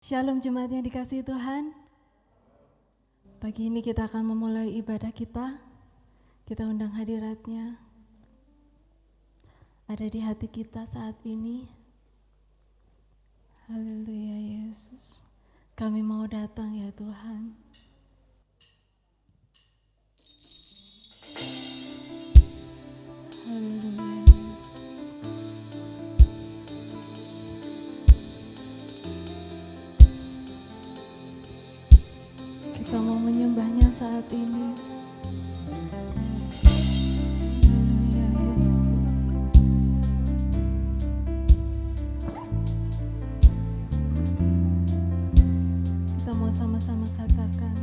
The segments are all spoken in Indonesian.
Shalom jemaat yang dikasihi Tuhan. Pagi ini kita akan memulai ibadah kita. Kita undang hadirat-Nya ada di hati kita saat ini. Haleluya Yesus. Kami mau datang ya Tuhan. Haleluya Yesus. Kita mau menyembah-Nya saat ini. Haleluya Yesus. Kita mau sama-sama katakan,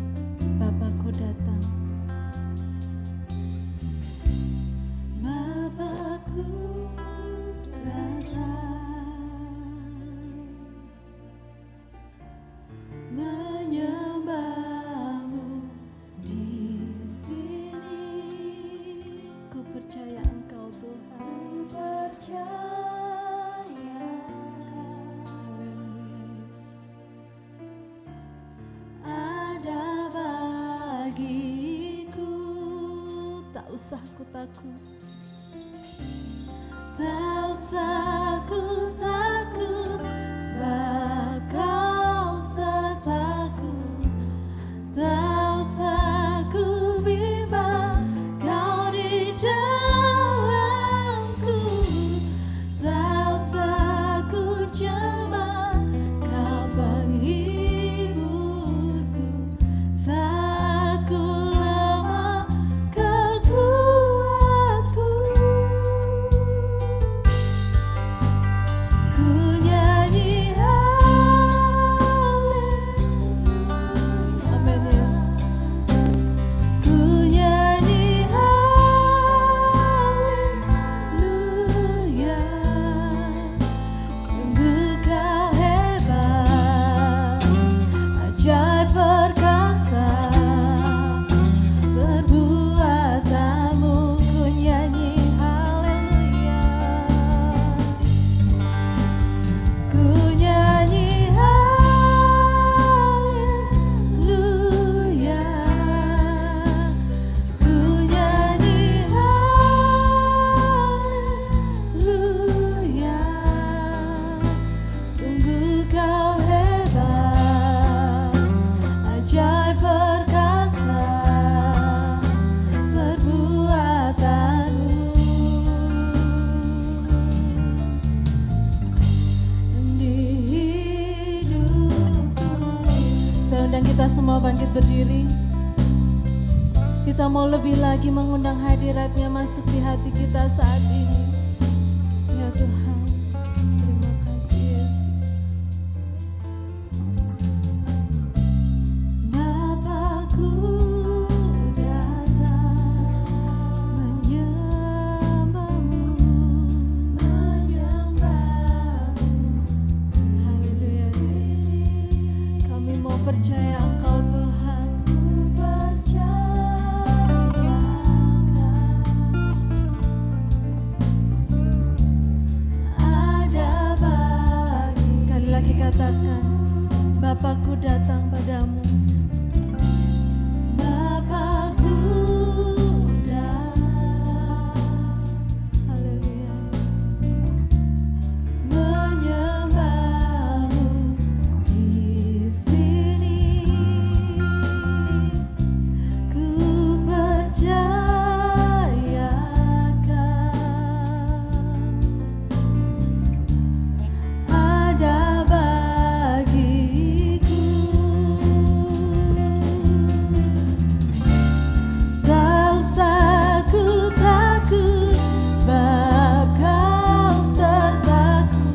Bapakku datang. Bapakku datang, menyembahmu di sini. Ku percaya Engkau Tuhan. Ku percaya Engkau. Haleluya Yesus. Ada bagiku, tak usah ku takut. Tak usah ku takut, sebab Kau sertaku. Tak usah ku bimbang, Kau di dalamku. Tak usah ku cemas, Kau penghiburku. Saat ku lemah, Kau kuatku. Ku nyanyi haleluya. Amin Yesus. Ku nyanyi haleluya. Sungguh Kau hebat, ajaib perkasa perbuatanmu. Ku nyanyi haleluya. Ku nyanyi haleluya. Ku nyanyi haleluya. Sungguh Kau hebat, ajaib perkasa perbuatanmu. Di hidupku. Saya undang kita semua bangkit berdiri. Kita mau lebih lagi mengundang hadirat-Nya masuk di hati kita saat ini. Ya Tuhan, terima kasih Yesus. Bapakku datang, menyembahmu. Haleluya Yesus. Kami mau percaya Engkau Tuhan. Ku percaya ada bagi. Sekali lagi katakan, Bapakku datang padamu. Bapakku datang. Haleluya Yesus. Menyembahmu di sini. Ku percayakan ada bagiku. Tak usah ku takut, sebab Kau sertaku.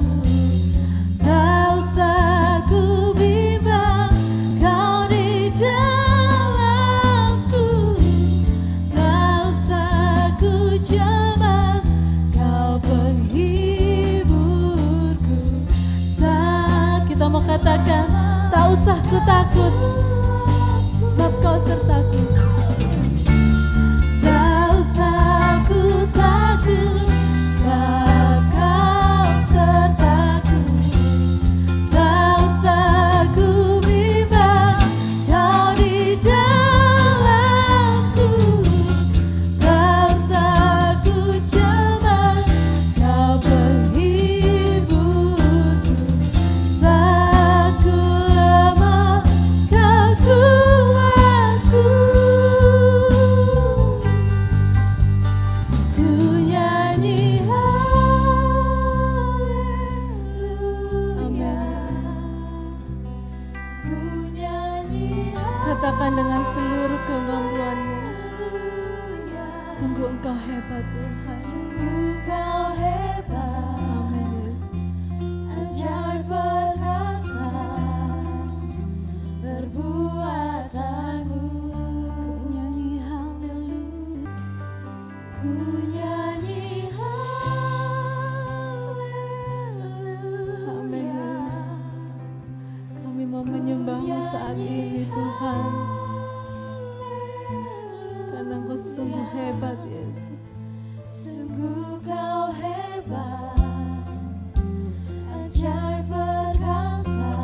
Tak usah ku bimbang, Kau di dalamku. Tak usah ku cemas, Kau penghiburku. Saat kita mau katakan, tak usah ku takut, sebab Kau sertaku. Tak usah ku takut, sebab Kau sertaku. Tak usah ku katakan dengan seluruh kemampuanmu, sungguh Engkau hebat Tuhan. Sungguh Kau hebat, Amin Yesus. ajaib perkasa perbuatanmu. Ku nyanyi haleluya. Ku nyanyi haleluya. Amin Yesus. Kami mau menyembahmu saat ini Tuhan, karena Engkau sungguh hebat Yesus. Sungguh Kau hebat, ajaib perkasa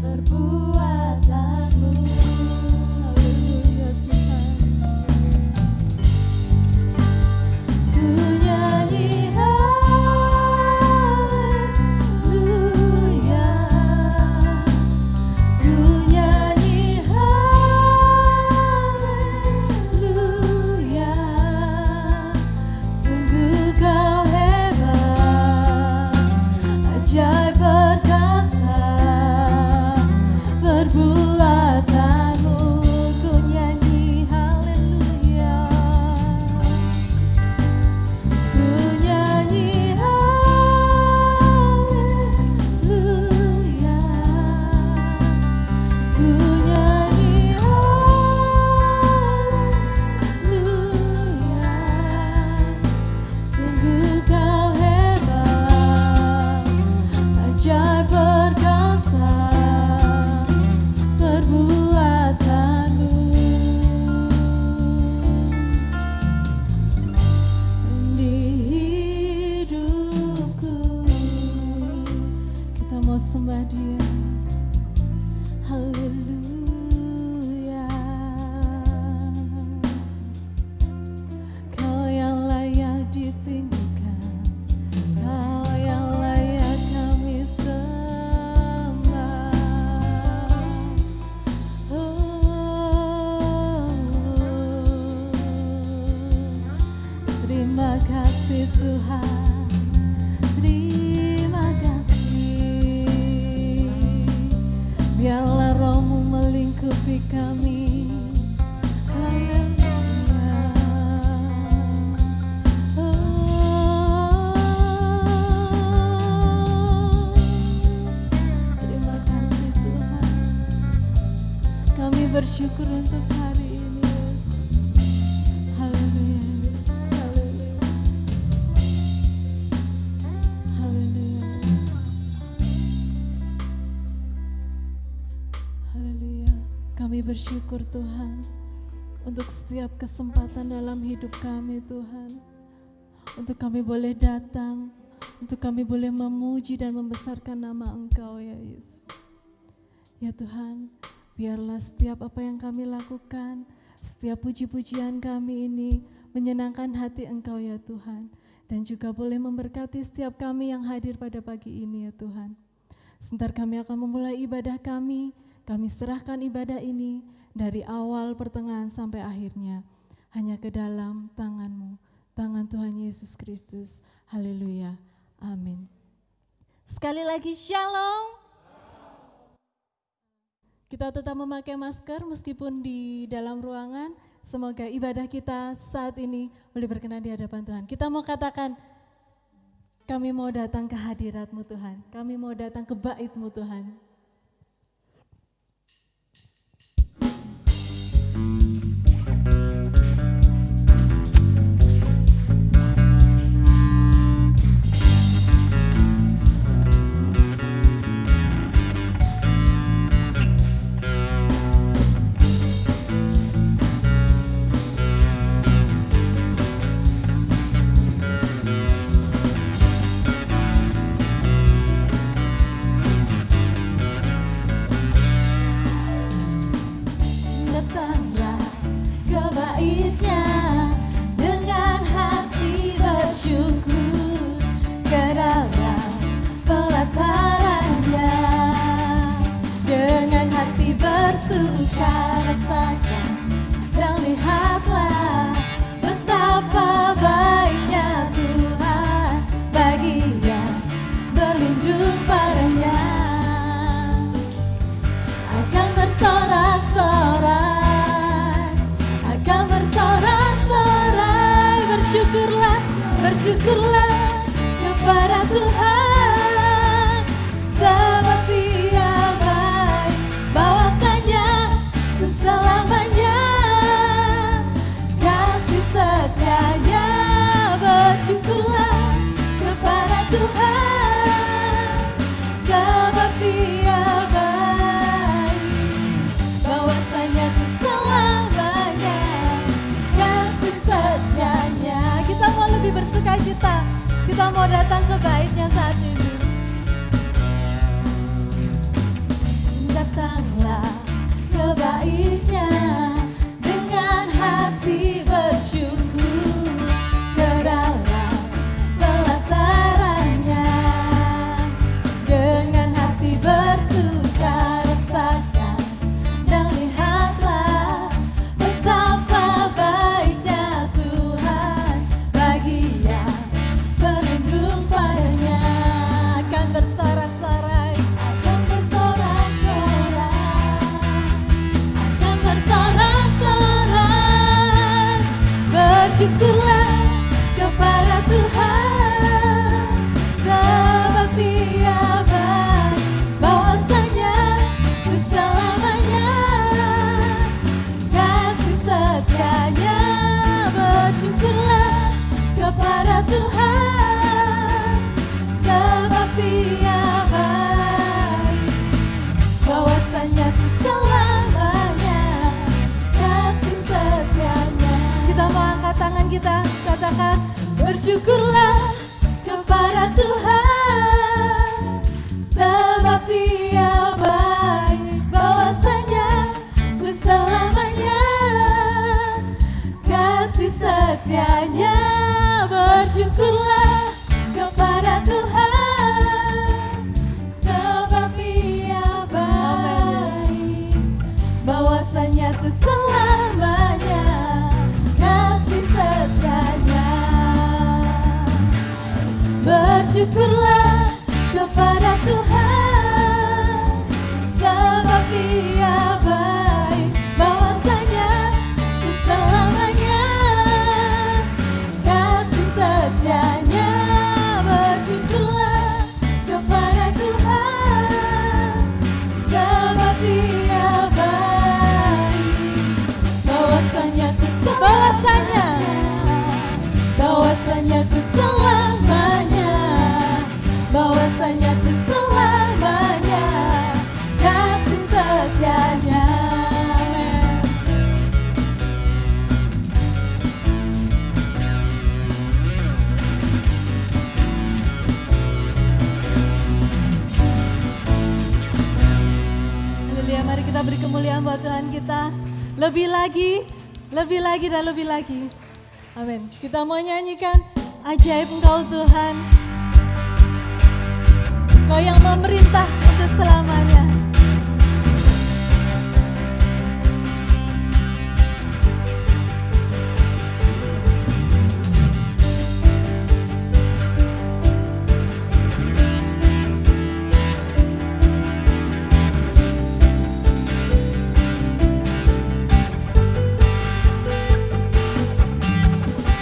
perbuatanmu. Haleluya Tuhan. Ku nyanyi haleluya. Ku nyanyi haleluya. Sungguh Kau hebat, ajaib perkasa perbuatanmu. Ku nyanyi haleluya. Ku nyanyi haleluya. Ku nyanyi haleluya. Sungguh Kau hebat, ajaib perkasa perbuatanmu. Di hidupku Kita mau sembah Dia. Haleluya. Kau yang layak ditinggikan, Kau yang layak kami sembah. Oh, terima kasih Tuhan, terima kasih. Biarlah Roh-Mu melingkupi kami. Haleluya. Oh, terima kasih Tuhan. Kami bersyukur untuk hari ini Yesus. Haleluya Yesus. Haleluya. Haleluya. Haleluya. Kami bersyukur Tuhan untuk setiap kesempatan dalam hidup kami Tuhan. Untuk kami boleh datang, untuk kami boleh memuji dan membesarkan nama Engkau ya Yesus. Ya Tuhan, biarlah setiap apa yang kami lakukan, setiap puji-pujian kami ini menyenangkan hati Engkau ya Tuhan. Dan juga boleh memberkati setiap kami yang hadir pada pagi ini ya Tuhan. Sebentar kami akan memulai ibadah kami serahkan ibadah ini dari awal, pertengahan sampai akhirnya hanya ke dalam tangan-Mu, tangan Tuhan Yesus Kristus. Haleluya, amin. Sekali lagi shalom. Kita tetap memakai masker meskipun di dalam ruangan. Semoga ibadah kita saat ini boleh berkenan di hadapan Tuhan. Kita mau katakan, kami mau datang ke hadirat-Mu Tuhan. Kami mau datang ke bait-Mu Tuhan. Datanglah ke bait-Nya dengan hati bersyukur, ke dalam pelataran-Nya dengan hati bersuka. Rasakan dan lihatlah betapa baiknya Tuhan bagi yang berlindung padanya. Akan bersorak Bersyukurlah kepada Tuhan, sebab Ia baik, bahwasanya untuk selamanya kasih setianya. Bersyukurlah kepada Tuhan, sebab Ia baik, bahwasanya untuk selamanya kasih setianya. Kita mau lebih bersukacita, kita mau datang ke bait-Nya saat ini. Datanglah ke bait-Nya dengan hati bersyukur, ke dalam pelataran-Nya dengan hati bersuka rasakan, dan lihatlah betapa baiknya Tuhan bagi yang berlindung padanya. Akan bersorak-sorai, akan bersorak-sorai, akan bersorak-sorai. Bersyukurlah kepada Tuhan, sebab Ia baik, bahwasanya untuk selamanya kasih setianya. Bersyukurlah kepada Tuhan, sebab Ia baik, bahwasanya untuk selamanya kasih setianya. Kita mau angkat tangan kita, katakan bersyukurlah kepada Tuhan, sebab Ia baik, bahwasanya untuk selamanya kasih setianya. Bersyukurlah kepada Tuhan, sebab Ia baik, bahwasanya untuk selamanya kasih setianya. Bersyukurlah kepada Tuhan, sebab Ia baik, bahwasanya untuk selamanya kasih setianya. Bersyukurlah kepada Tuhan, sebab Ia baik, bahwasanya untuk bahwasanya untuk selamanya, bahwasanya untuk selamanya kasih setianya. Amin. Haleluya, mari kita beri kemuliaan buat Tuhan kita. Lebih lagi, lebih lagi dan lebih lagi. Amin. Kita mau nyanyikan ajaib Engkau Tuhan, Kau yang memerintah untuk selamanya.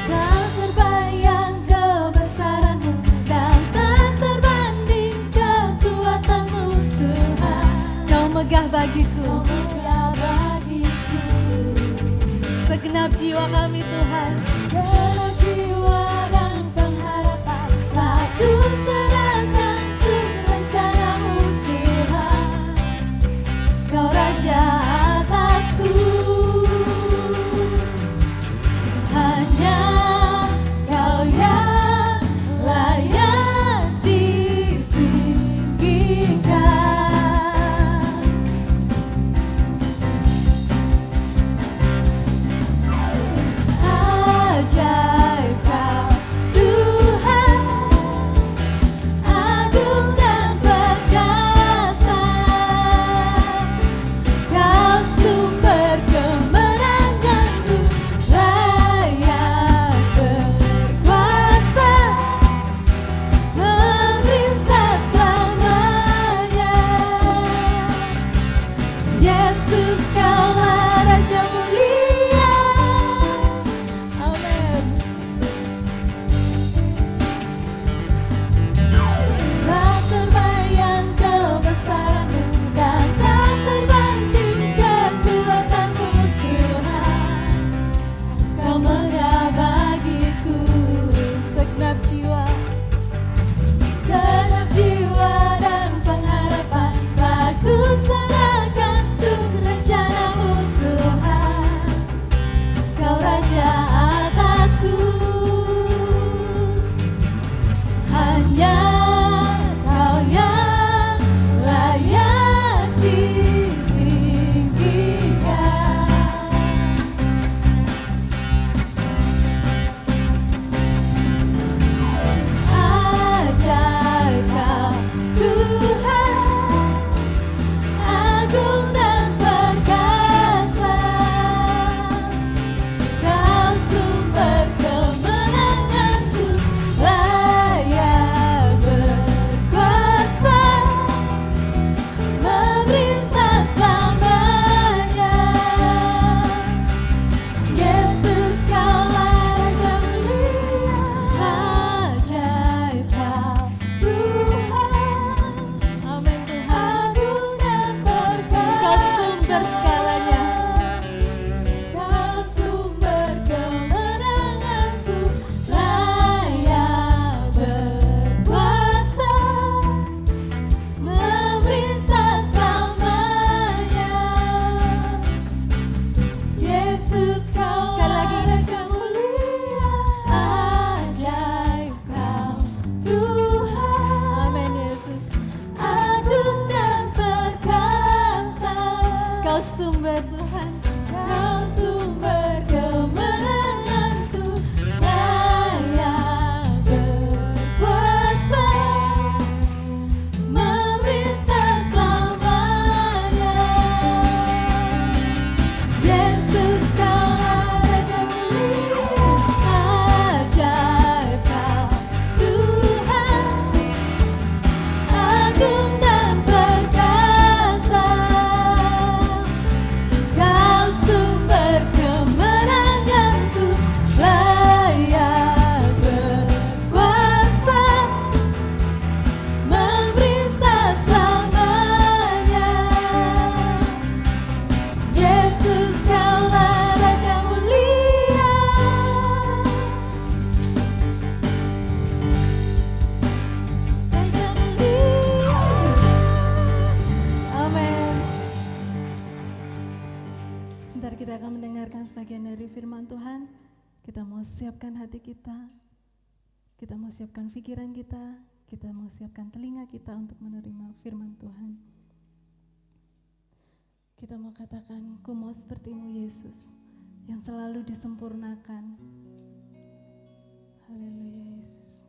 Tak terbayang kebesaran-Mu dan tak terbanding kekuatan-Mu Tuhan. Kau megah bagiku, segenap jiwa kami Tuhan. Segenap jiwa dan pengharapan telah ku serahkan untuk rencana-Mu Tuhan. Kau Raja atasku, hanya Kau yang layak ditinggikan. Ajaib Sebentar kita akan mendengarkan sebagian dari firman Tuhan. Kita mau siapkan hati kita mau siapkan pikiran kita mau siapkan telinga kita untuk menerima firman Tuhan. Kita mau katakan, ku mau sepertimu Yesus, yang selalu disempurnakan. Haleluya Yesus.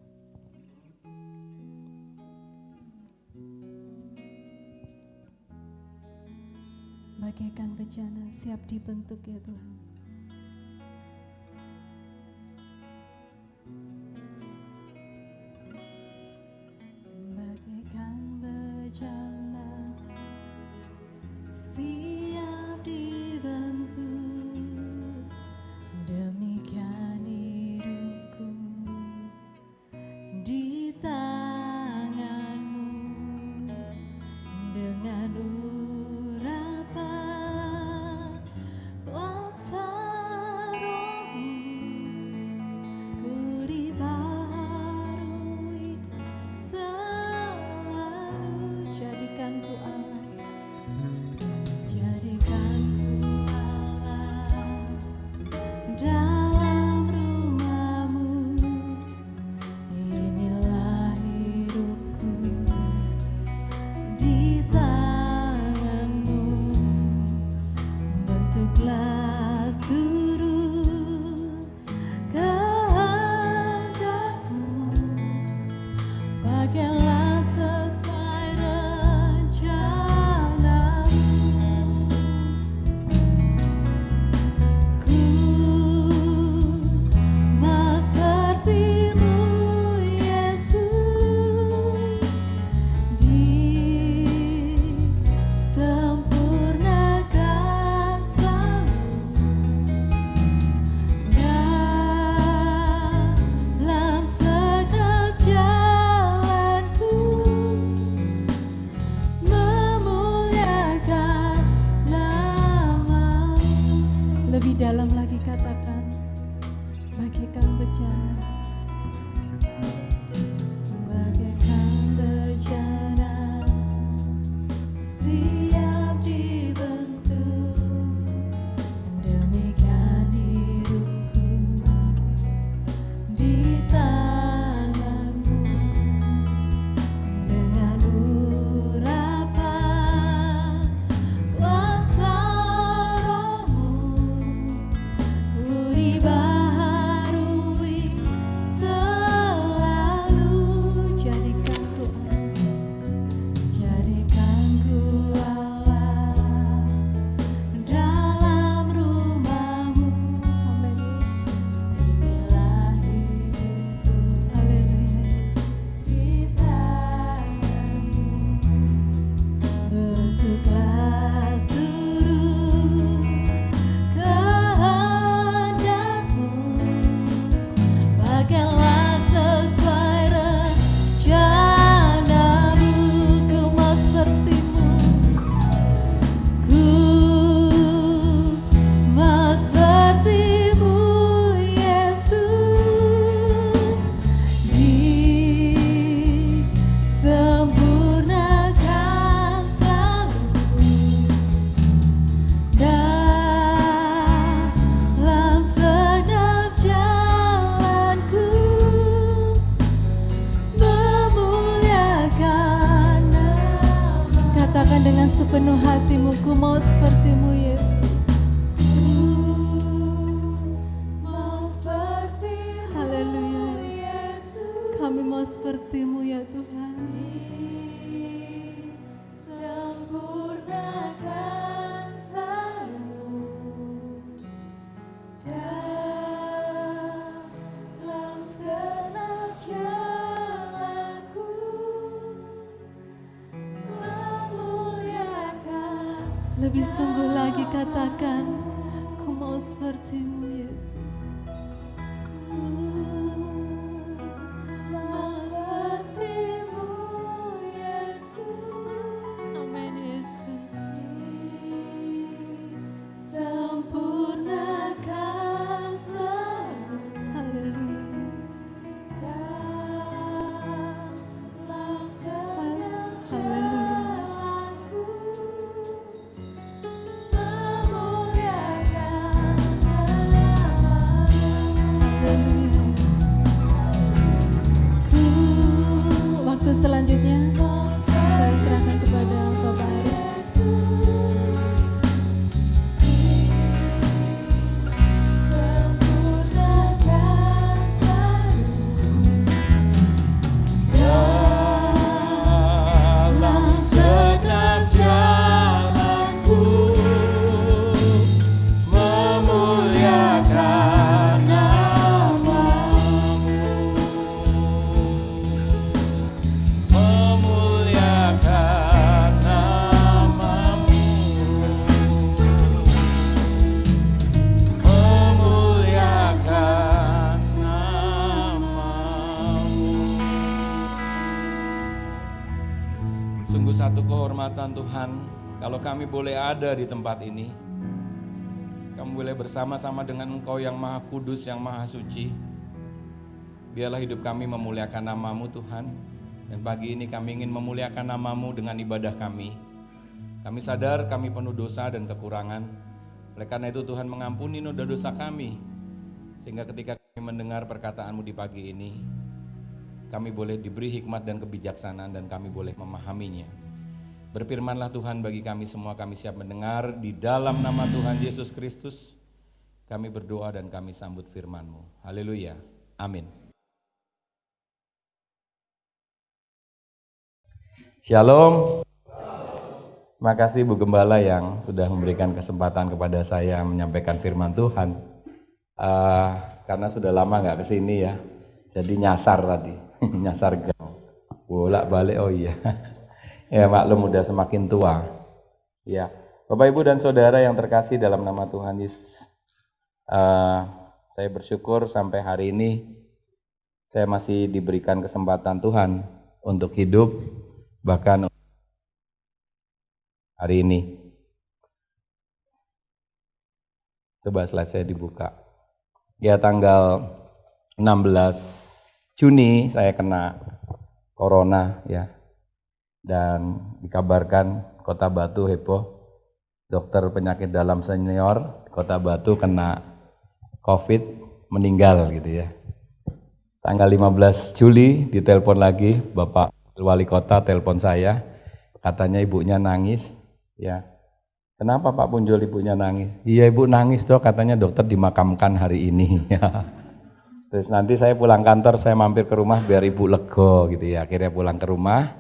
Bagaikan bejana siap dibentuk ya Tuhan. Bagaikan bejana siap dibentuk, demikian hidupku di tanganmu dengan kuasa Roh-Mu, ku dibaharui selalu. Jadikan ku Allah, jadikan ku Allah dalam rumah-Mu. Inilah hidupku di tangan-Mu, bentuklah seluruh kehendak-Mu, pakailah sesuai rencana-Mu. Ku mau seperti-Mu Yesus, disempurnakan dalam segenap jalanku, memuliakan nama-Mu. Lebih dalam lagi katakan, bagaikan bejana, bagaikan bejana siap dibentuk, demikian hidupku di tangan-Mu, dengan urapan kuasa Roh-Mu, ku dibaharui selalu. Jadikan ku Allah dalam rumah-Mu. Amin Yesus. Inilah hidupku, haleluya Yesus, di tangan-Mu, bentuklah seluruh kehendak-Mu, pakailah sesuai rencana-Mu. Ku mau seperti-Mu, ku mau seperti-Mu Yesus, disempurnakan selalu dalam segenap jalanku, memuliakan nama. Katakan dengan sepenuh hatimu, ku mau seperti-Mu Yesus. Mau seperti-Mu, haleluya Yesus. Kami mau seperti-Mu ya Tuhan. Disempurnakan selalu dalam segenap jalanku, memuliakan. Lebih sungguh lagi katakan, ku mau seperti-Mu Yesus. Ku mau seperti-Mu Yesus. Amin Yesus. Sempurnakan selalu, haleluya Yesus, dalam segenap jalanku, memuliakan kehormatan Tuhan, kalau kami boleh ada di tempat ini, kami boleh bersama-sama dengan Engkau yang Maha Kudus, yang Maha Suci. Biarlah hidup kami memuliakan nama-Mu Tuhan. Dan pagi ini kami ingin memuliakan nama-Mu dengan ibadah kami. Kami sadar kami penuh dosa dan kekurangan. Oleh karena itu Tuhan mengampuni dosa kami. Sehingga ketika kami mendengar perkataan-Mu di pagi ini, kami boleh diberi hikmat dan kebijaksanaan dan kami boleh memahaminya. Berfirmanlah Tuhan bagi kami semua, kami siap mendengar di dalam nama Tuhan Yesus Kristus. Kami berdoa dan kami sambut firman-Mu. Haleluya. Amin. Shalom. Terima kasih Bu Gembala yang sudah memberikan kesempatan kepada saya menyampaikan firman Tuhan. Karena sudah lama nggak kesini ya, jadi nyasar tadi, nyasar gang, bolak balik. Oh iya, ya maklum udah semakin tua. Ya, Bapak Ibu dan Saudara yang terkasih dalam nama Tuhan Yesus, saya bersyukur sampai hari ini saya masih diberikan kesempatan Tuhan untuk hidup, bahkan hari ini. Coba slide saya dibuka. Ya, tanggal 16 Juni saya kena corona ya. Dan dikabarkan Kota Batu heboh. Dokter penyakit dalam senior Kota Batu kena COVID, meninggal gitu ya. Tanggal 15 Juli ditelepon lagi, Bapak Wali Kota telepon saya, katanya ibunya nangis ya. Kenapa Pak Punjul ibunya nangis? Iya ibu nangis dok, katanya dokter dimakamkan hari ini. Terus nanti saya pulang kantor, saya mampir ke rumah biar ibu lego gitu ya. Akhirnya pulang ke rumah.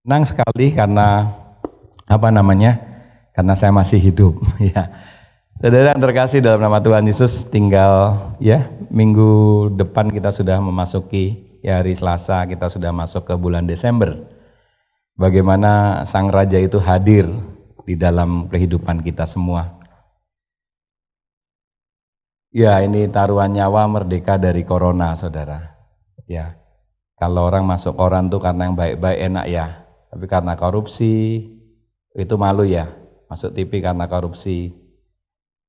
Senang sekali karena karena saya masih hidup ya. Saudara yang terkasih dalam nama Tuhan Yesus, tinggal ya minggu depan kita sudah memasuki ya, hari Selasa kita sudah masuk ke bulan Desember. Bagaimana Sang Raja itu hadir di dalam kehidupan kita semua. Ya, ini taruhan nyawa merdeka dari corona, saudara. Ya, kalau orang masuk koran tuh karena yang baik-baik enak ya, tapi karena korupsi itu malu ya. Masuk TV karena korupsi.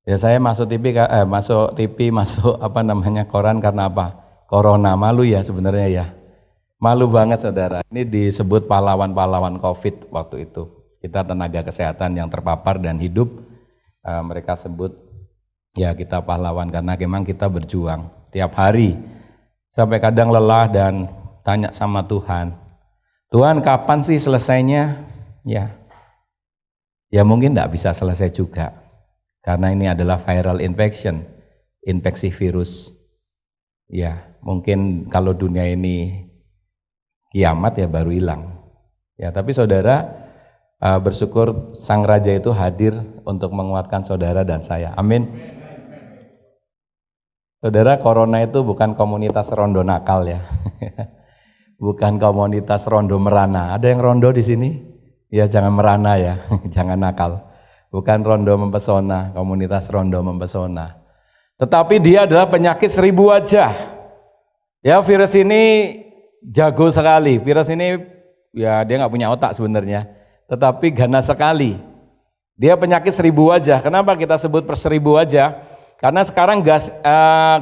Ya saya masuk TV, masuk koran karena apa? Corona, malu ya sebenarnya ya. Malu banget saudara, ini disebut pahlawan-pahlawan COVID waktu itu. Kita tenaga kesehatan yang terpapar dan hidup, mereka sebut ya kita pahlawan karena memang kita berjuang tiap hari. Sampai kadang lelah dan tanya sama Tuhan, Tuhan kapan sih selesainya? Ya mungkin tidak bisa selesai juga, karena ini adalah viral infection, infeksi virus. Ya mungkin kalau dunia ini kiamat ya baru hilang. Ya, tapi saudara bersyukur Sang Raja itu hadir untuk menguatkan saudara dan saya. Amin. Saudara, corona itu bukan komunitas rondo nakal ya. Bukan komunitas rondo merana. Ada yang rondo di sini? Ya jangan merana ya, jangan nakal. Bukan rondo mempesona, komunitas rondo mempesona. Tetapi dia adalah penyakit 1000 wajah. Ya, virus ini jago sekali. Virus ini ya dia nggak punya otak sebenarnya, tetapi ganas sekali. Dia penyakit 1000 wajah. Kenapa kita sebut 1000 wajah? Karena sekarang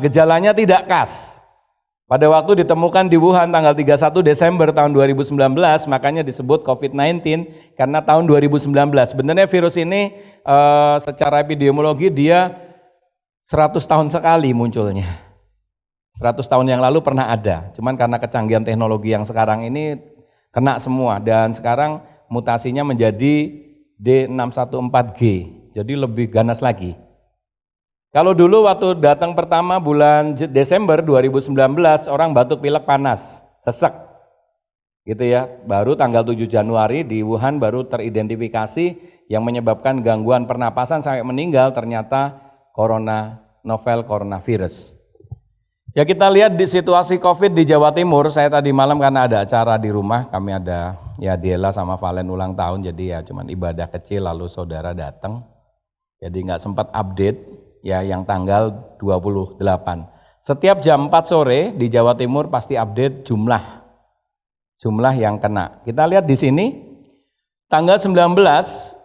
gejalanya tidak khas. Pada waktu ditemukan di Wuhan tanggal 31 Desember tahun 2019, makanya disebut COVID-19 karena tahun 2019. Sebenarnya virus ini secara epidemiologi dia 100 tahun sekali munculnya. 100 tahun yang lalu pernah ada, cuman karena kecanggihan teknologi yang sekarang ini kena semua, dan sekarang mutasinya menjadi D614G, jadi lebih ganas lagi. Kalau dulu waktu datang pertama bulan Desember 2019, orang batuk pilek panas, sesek gitu ya, baru tanggal 7 Januari di Wuhan baru teridentifikasi yang menyebabkan gangguan pernapasan sampai meninggal, ternyata novel coronavirus. Ya kita lihat di situasi COVID di Jawa Timur, saya tadi malam karena ada acara di rumah, kami ada ya Diela sama Valen ulang tahun, jadi ya cuman ibadah kecil lalu saudara datang. Jadi nggak sempat update ya yang tanggal 28. Setiap jam 4 sore di Jawa Timur pasti update jumlah jumlah yang kena. Kita lihat di sini, tanggal 19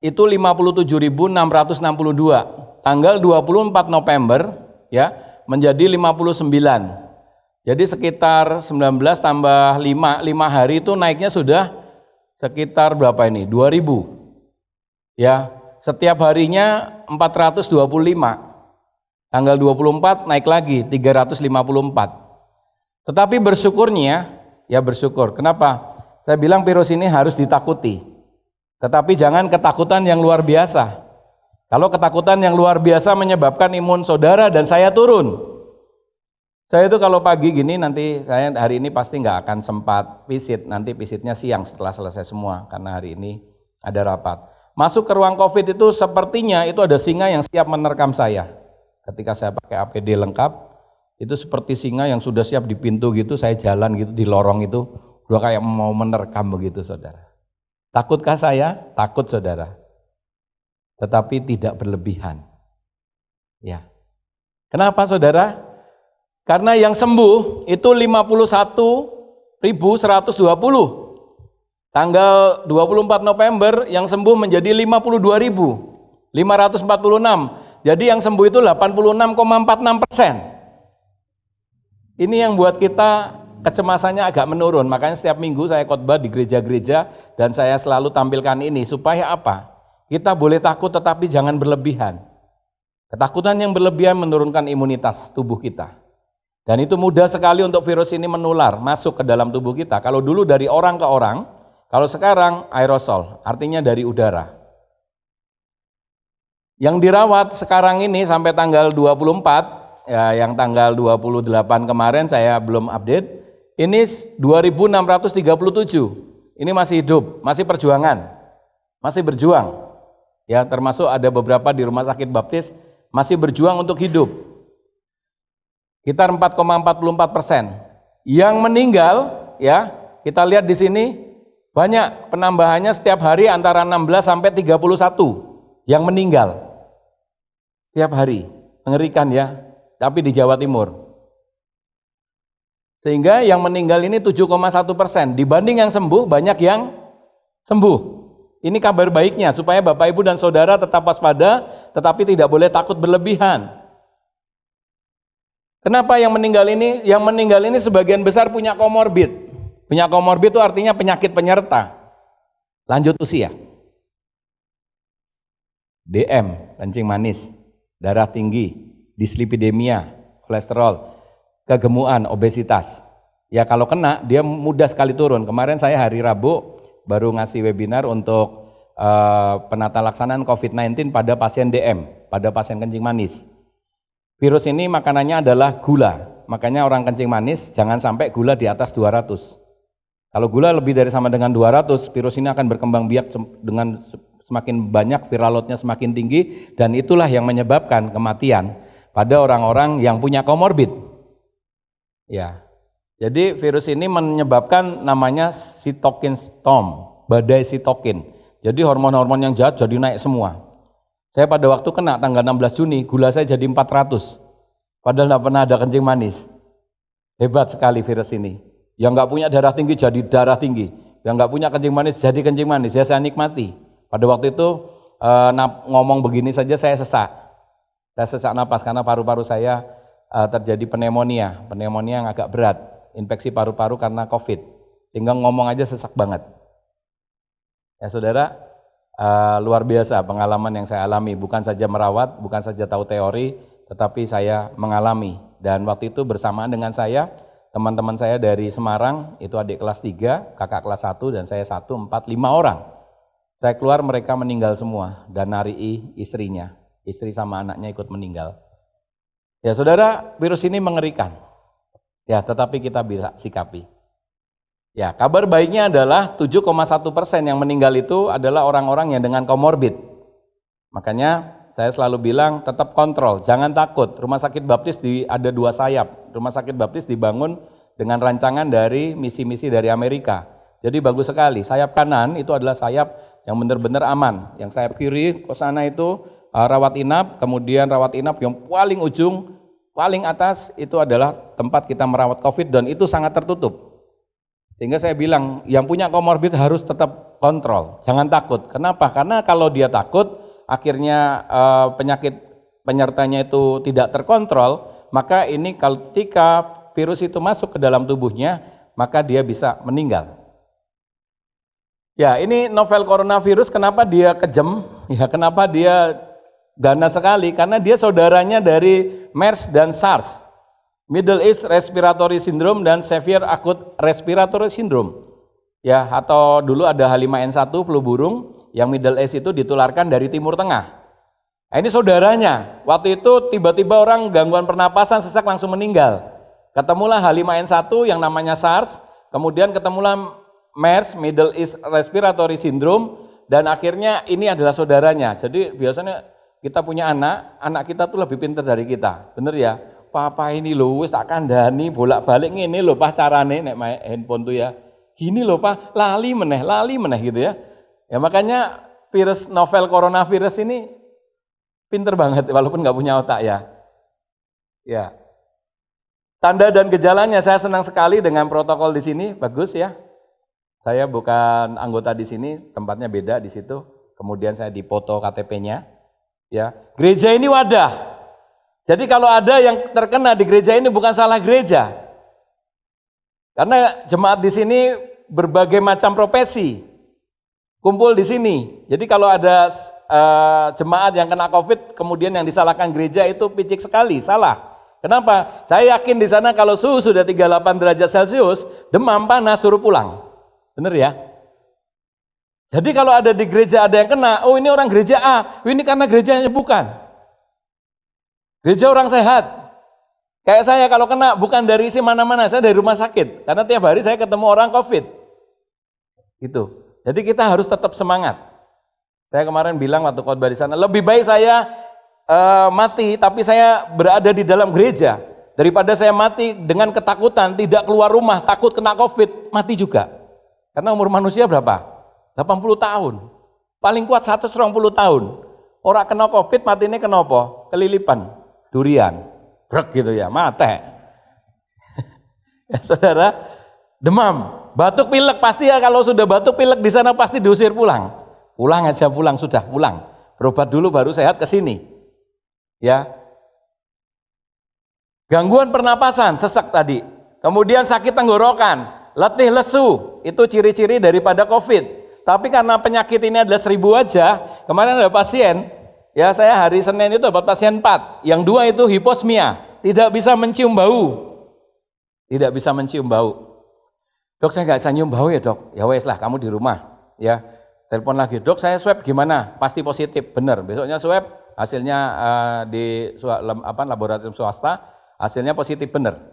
itu 57.662. Tanggal 24 November ya menjadi 59. Jadi sekitar 19 tambah 5 hari itu naiknya sudah sekitar berapa ini? 2000. Ya, setiap harinya 425. Tanggal 24 naik lagi 354. Tetapi bersyukurnya, ya bersyukur. Kenapa? Saya bilang virus ini harus ditakuti. Tetapi jangan ketakutan yang luar biasa. Kalau ketakutan yang luar biasa menyebabkan imun saudara dan saya turun. Saya itu kalau pagi gini nanti saya hari ini pasti nggak akan sempat visit, nanti visitnya siang setelah selesai semua karena hari ini ada rapat. Masuk ke ruang COVID itu sepertinya itu ada singa yang siap menerkam saya. Ketika saya pakai APD lengkap, itu seperti singa yang sudah siap di pintu gitu, saya jalan gitu di lorong itu, udah kayak mau menerkam begitu saudara. Takutkah saya? Takut saudara. Tetapi tidak berlebihan. Ya. Kenapa saudara? Karena yang sembuh itu 51.120. Tanggal 24 November yang sembuh menjadi 52.546. Jadi yang sembuh itu 86,46%. Ini yang buat kita kecemasannya agak menurun. Makanya setiap minggu saya khotbah di gereja-gereja dan saya selalu tampilkan ini supaya apa? Kita boleh takut tetapi jangan berlebihan. Ketakutan yang berlebihan menurunkan imunitas tubuh kita. Dan itu mudah sekali untuk virus ini menular, masuk ke dalam tubuh kita. Kalau dulu dari orang ke orang, kalau sekarang aerosol, artinya dari udara. Yang dirawat sekarang ini sampai tanggal 24, ya yang tanggal 28 kemarin saya belum update, ini 2.637. Ini masih hidup, masih perjuangan, masih berjuang. Ya termasuk ada beberapa di rumah sakit baptis masih berjuang untuk hidup. Sekitar 4,44%. Yang meninggal, ya kita lihat di sini banyak penambahannya setiap hari antara 16 sampai 31 yang meninggal setiap hari. Mengerikan ya, tapi di Jawa Timur. Sehingga yang meninggal ini 7,1%. Dibanding yang sembuh, banyak yang sembuh. Ini kabar baiknya supaya Bapak Ibu dan Saudara tetap waspada, tetapi tidak boleh takut berlebihan. Kenapa yang meninggal ini? Yang meninggal ini sebagian besar punya komorbid. Punya komorbid itu artinya penyakit penyerta. Lanjut usia. DM, kencing manis, darah tinggi, dislipidemia, kolesterol, kegemukan, obesitas. Ya kalau kena dia mudah sekali turun. Kemarin saya hari Rabu baru ngasih webinar untuk penata laksanaan COVID-19 pada pasien DM, pada pasien kencing manis. Virus ini makanannya adalah gula, makanya orang kencing manis jangan sampai gula di atas 200. Kalau gula lebih dari sama dengan 200, virus ini akan berkembang biak dengan semakin banyak, viral load-nya semakin tinggi, dan itulah yang menyebabkan kematian pada orang-orang yang punya komorbid. Ya, jadi virus ini menyebabkan namanya sitokin storm, badai sitokin. Jadi hormon-hormon yang jahat jadi naik semua. Saya pada waktu kena tanggal 16 Juni, gula saya jadi 400. Padahal tidak pernah ada kencing manis. Hebat sekali virus ini. Yang nggak punya darah tinggi jadi darah tinggi. Yang nggak punya kencing manis jadi kencing manis. Ya saya nikmati. Pada waktu itu ngomong begini saja saya sesak. Saya sesak napas karena paru-paru saya terjadi pneumonia. Pneumonia yang agak berat. Infeksi paru-paru karena COVID. Sehingga ngomong aja sesak banget. Ya saudara, luar biasa pengalaman yang saya alami, bukan saja merawat, bukan saja tahu teori, tetapi saya mengalami. Dan waktu itu bersamaan dengan saya, teman-teman saya dari Semarang, itu adik kelas 3, kakak kelas 1, dan saya 1, 4, 5 orang. Saya keluar mereka meninggal semua, dan narii istrinya, istri sama anaknya ikut meninggal. Ya saudara, virus ini mengerikan. Ya tetapi kita bisa sikapi. Ya, kabar baiknya adalah 7,1% yang meninggal itu adalah orang-orang yang dengan komorbid. Makanya saya selalu bilang tetap kontrol, jangan takut. Rumah sakit baptis ada 2 sayap. Rumah sakit baptis dibangun dengan rancangan dari misi-misi dari Amerika. Jadi bagus sekali. Sayap kanan itu adalah sayap yang benar-benar aman. Yang sayap kiri ke sana itu rawat inap, kemudian rawat inap yang paling ujung, paling atas itu adalah tempat kita merawat COVID dan itu sangat tertutup. Sehingga saya bilang yang punya komorbid harus tetap kontrol, jangan takut. Kenapa? Karena kalau dia takut, akhirnya penyakit penyertanya itu tidak terkontrol, maka ini ketika virus itu masuk ke dalam tubuhnya, maka dia bisa meninggal. Ya, ini novel coronavirus, kenapa dia kejam? Ya, kenapa dia ganas sekali? Karena dia saudaranya dari MERS dan SARS, Middle East Respiratory Syndrome dan Severe Acute Respiratory Syndrome. Ya, atau dulu ada H5N1 flu burung, yang Middle East itu ditularkan dari Timur Tengah. Nah, ini saudaranya. Waktu itu tiba-tiba orang gangguan pernapasan sesak langsung meninggal. Ketemulah H5N1 yang namanya SARS, kemudian ketemulah MERS, Middle East Respiratory Syndrome, dan akhirnya ini adalah saudaranya. Jadi biasanya kita punya anak kita tuh lebih pintar dari kita, bener ya? Papa ini loh, wis tak kandhani bolak-balik ngene lho Pak carane nek main handphone tuh ya. Gini loh Pak, lali meneh gitu ya. Ya makanya virus novel coronavirus ini pinter banget walaupun nggak punya otak ya. Ya. Tanda dan gejalanya saya senang sekali dengan protokol di sini, bagus ya. Saya bukan anggota di sini, tempatnya beda di situ. Kemudian saya dipoto KTP-nya. Ya, gereja ini wadah. Jadi kalau ada yang terkena di gereja ini bukan salah gereja. Karena jemaat di sini berbagai macam profesi kumpul di sini. Jadi kalau ada jemaat yang kena COVID, kemudian yang disalahkan gereja itu picik sekali, salah. Kenapa? Saya yakin di sana kalau suhu sudah 38 derajat Celcius, demam, panas, suruh pulang. Benar ya? Jadi kalau ada di gereja ada yang kena, oh ini orang gereja A, oh ini karena gerejanya bukan. Gereja orang sehat. Kayak saya kalau kena bukan dari isi mana-mana, saya dari rumah sakit. Karena tiap hari saya ketemu orang COVID. Gitu. Jadi kita harus tetap semangat. Saya kemarin bilang waktu khotbah di sana, lebih baik saya mati tapi saya berada di dalam gereja daripada saya mati dengan ketakutan, tidak keluar rumah, takut kena COVID, mati juga. Karena umur manusia berapa? 80 tahun. Paling kuat 120 tahun. Orang kena COVID mati ini kenapa? Kelilipan, durian, brek gitu ya, mate. Ya, saudara, demam, batuk pilek pasti ya kalau sudah batuk pilek di sana pasti diusir pulang. Pulang aja pulang sudah pulang. Berobat dulu baru sehat ke sini. Ya. Gangguan pernapasan, sesak tadi. Kemudian sakit tenggorokan, letih lesu, itu ciri-ciri daripada COVID. Tapi karena penyakit ini adalah 1000 aja, kemarin ada pasien, ya saya hari Senin itu dapat pasien 4, yang 2 itu hiposmia, tidak bisa mencium bau. Tidak bisa mencium bau. Dok saya nggak bisa nyium bau ya dok, ya wes lah kamu di rumah. Ya, telepon lagi, dok saya swab gimana? Pasti positif, benar. Besoknya swab, hasilnya di laboratorium swasta, hasilnya positif benar.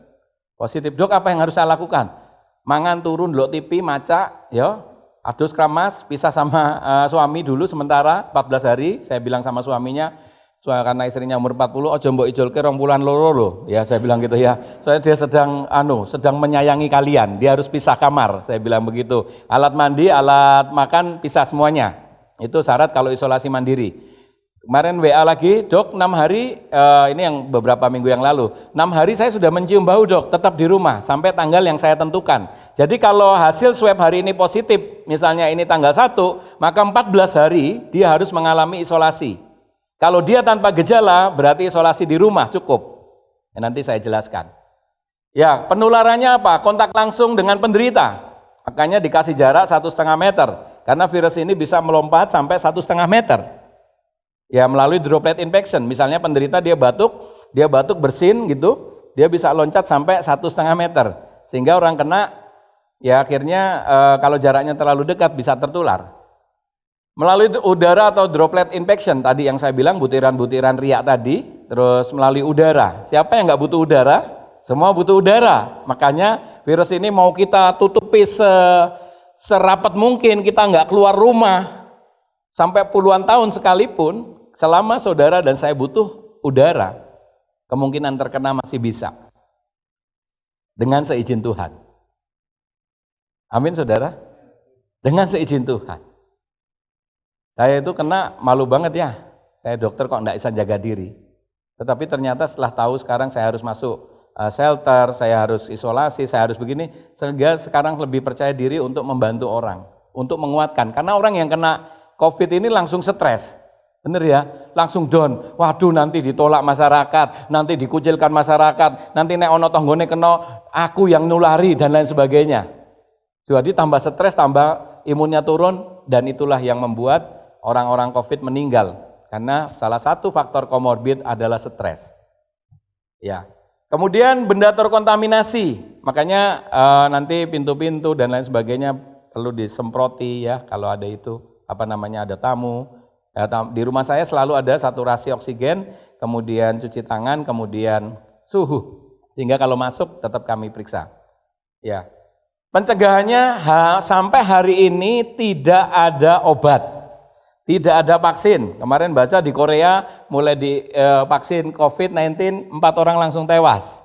Positif, dok apa yang harus saya lakukan? Mangan turun, delok TV, maca, ya, adus keramas, pisah sama suami dulu sementara 14 hari. Saya bilang sama suaminya, karena istrinya umur 40, ojo mbok ijolke 20 loro loh. Ya saya bilang gitu ya. Soalnya dia sedang menyayangi kalian, dia harus pisah kamar. Saya bilang begitu. Alat mandi, alat makan pisah semuanya. Itu syarat kalau isolasi mandiri. Kemarin WA lagi, dok 6 hari, ini yang beberapa minggu yang lalu, 6 hari saya sudah mencium bau dok, tetap di rumah, sampai tanggal yang saya tentukan. Jadi kalau hasil swab hari ini positif, misalnya ini tanggal 1, maka 14 hari dia harus mengalami isolasi. Kalau dia tanpa gejala, berarti isolasi di rumah cukup. Ya, nanti saya jelaskan. Ya, penularannya apa? Kontak langsung dengan penderita, makanya dikasih jarak 1,5 meter, karena virus ini bisa melompat sampai 1,5 meter. Ya melalui droplet infection, misalnya penderita dia batuk bersin gitu, dia bisa loncat sampai 1,5 meter, sehingga orang kena, ya akhirnya kalau jaraknya terlalu dekat bisa tertular. Melalui udara atau droplet infection, tadi yang saya bilang butiran-butiran riak tadi, terus melalui udara. Siapa yang nggak butuh udara? Semua butuh udara, makanya virus ini mau kita tutupi serapat mungkin, kita nggak keluar rumah, sampai puluhan tahun sekalipun, selama saudara dan saya butuh udara, kemungkinan terkena masih bisa. Dengan seizin Tuhan. Amin saudara? Dengan seizin Tuhan. Saya itu kena malu banget ya. Saya dokter kok enggak bisa jaga diri. Tetapi ternyata setelah tahu sekarang saya harus masuk shelter, saya harus isolasi, saya harus begini, sehingga sekarang lebih percaya diri untuk membantu orang, untuk menguatkan. Karena orang yang kena COVID ini langsung stres, bener ya, langsung down. Waduh, nanti ditolak masyarakat, nanti dikucilkan masyarakat, nanti nek ono tonggone kena aku yang nulari dan lain sebagainya. Jadi tambah stres, tambah imunnya turun, dan itulah yang membuat orang-orang COVID meninggal. Karena salah satu faktor komorbid adalah stres. Ya. Kemudian benda terkontaminasi, makanya nanti pintu-pintu dan lain sebagainya perlu disemproti ya kalau ada itu, ada tamu. Ya, di rumah saya selalu ada saturasi oksigen, kemudian cuci tangan, kemudian suhu. Sehingga kalau masuk tetap kami periksa. Ya. Pencegahannya sampai hari ini tidak ada obat. Tidak ada vaksin. Kemarin baca di Korea mulai vaksin COVID-19 4 orang langsung tewas.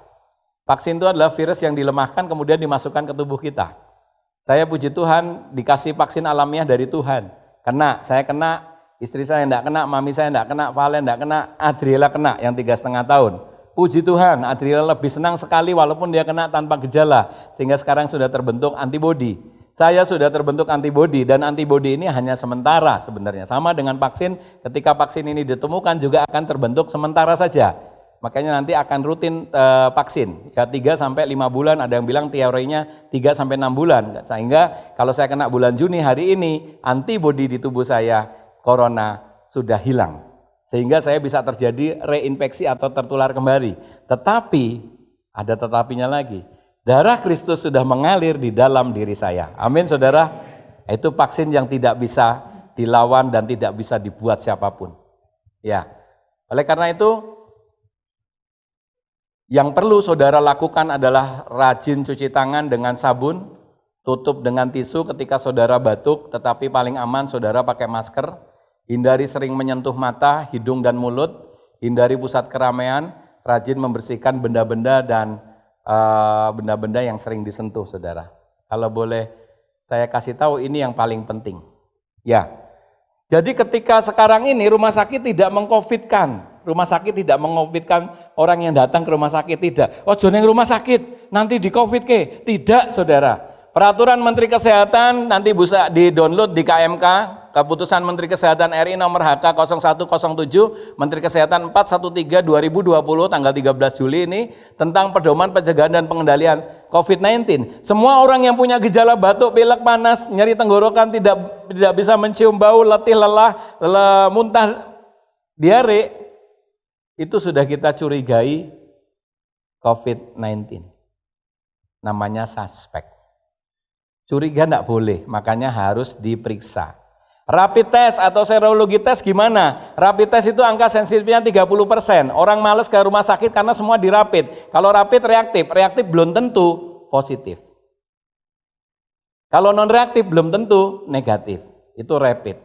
Vaksin itu adalah virus yang dilemahkan kemudian dimasukkan ke tubuh kita. Saya puji Tuhan dikasih vaksin alamiah dari Tuhan. Saya kena, istri saya tidak kena, mami saya tidak kena, Valen tidak kena, Adriela kena yang 3,5 tahun. Puji Tuhan, Adriela lebih senang sekali walaupun dia kena tanpa gejala. Sehingga sekarang sudah terbentuk antibodi. Saya sudah terbentuk antibodi dan antibodi ini hanya sementara sebenarnya. Sama dengan vaksin, ketika vaksin ini ditemukan juga akan terbentuk sementara saja. Makanya nanti akan rutin vaksin. Ya 3-5 bulan, ada yang bilang teorinya 3-6 bulan. Sehingga kalau saya kena bulan Juni hari ini, antibodi di tubuh saya corona sudah hilang. Sehingga saya bisa terjadi reinfeksi atau tertular kembali. Tetapi, ada tetapinya lagi. Darah Kristus sudah mengalir di dalam diri saya. Amin saudara. Itu vaksin yang tidak bisa dilawan dan tidak bisa dibuat siapapun. Ya. Oleh karena itu, yang perlu saudara lakukan adalah rajin cuci tangan dengan sabun, tutup dengan tisu ketika saudara batuk, tetapi paling aman saudara pakai masker, hindari sering menyentuh mata, hidung dan mulut, hindari pusat keramaian, rajin membersihkan benda-benda dan benda-benda yang sering disentuh saudara. Kalau boleh saya kasih tahu ini yang paling penting. Ya. Jadi ketika sekarang ini rumah sakit tidak mengcovidkan, orang yang datang ke rumah sakit tidak. Oh joneng rumah sakit nanti di covid ke? Tidak saudara. Peraturan Menteri Kesehatan nanti bisa di-download di KMK, Keputusan Menteri Kesehatan RI nomor HK 0107, Menteri Kesehatan 413/2020 tanggal 13 Juli ini tentang pedoman pencegahan dan pengendalian COVID-19. Semua orang yang punya gejala batuk, pilek, panas, nyeri tenggorokan, tidak bisa mencium bau, letih, lelah, muntah, diare, itu sudah kita curigai COVID-19. Namanya suspek. Curiga enggak boleh, makanya harus diperiksa. Rapid test atau serologi tes gimana? Rapid test itu angka sensitifnya 30%. Orang males ke rumah sakit karena semua dirapid. Kalau rapid reaktif belum tentu positif. Kalau non reaktif belum tentu negatif. Itu rapid.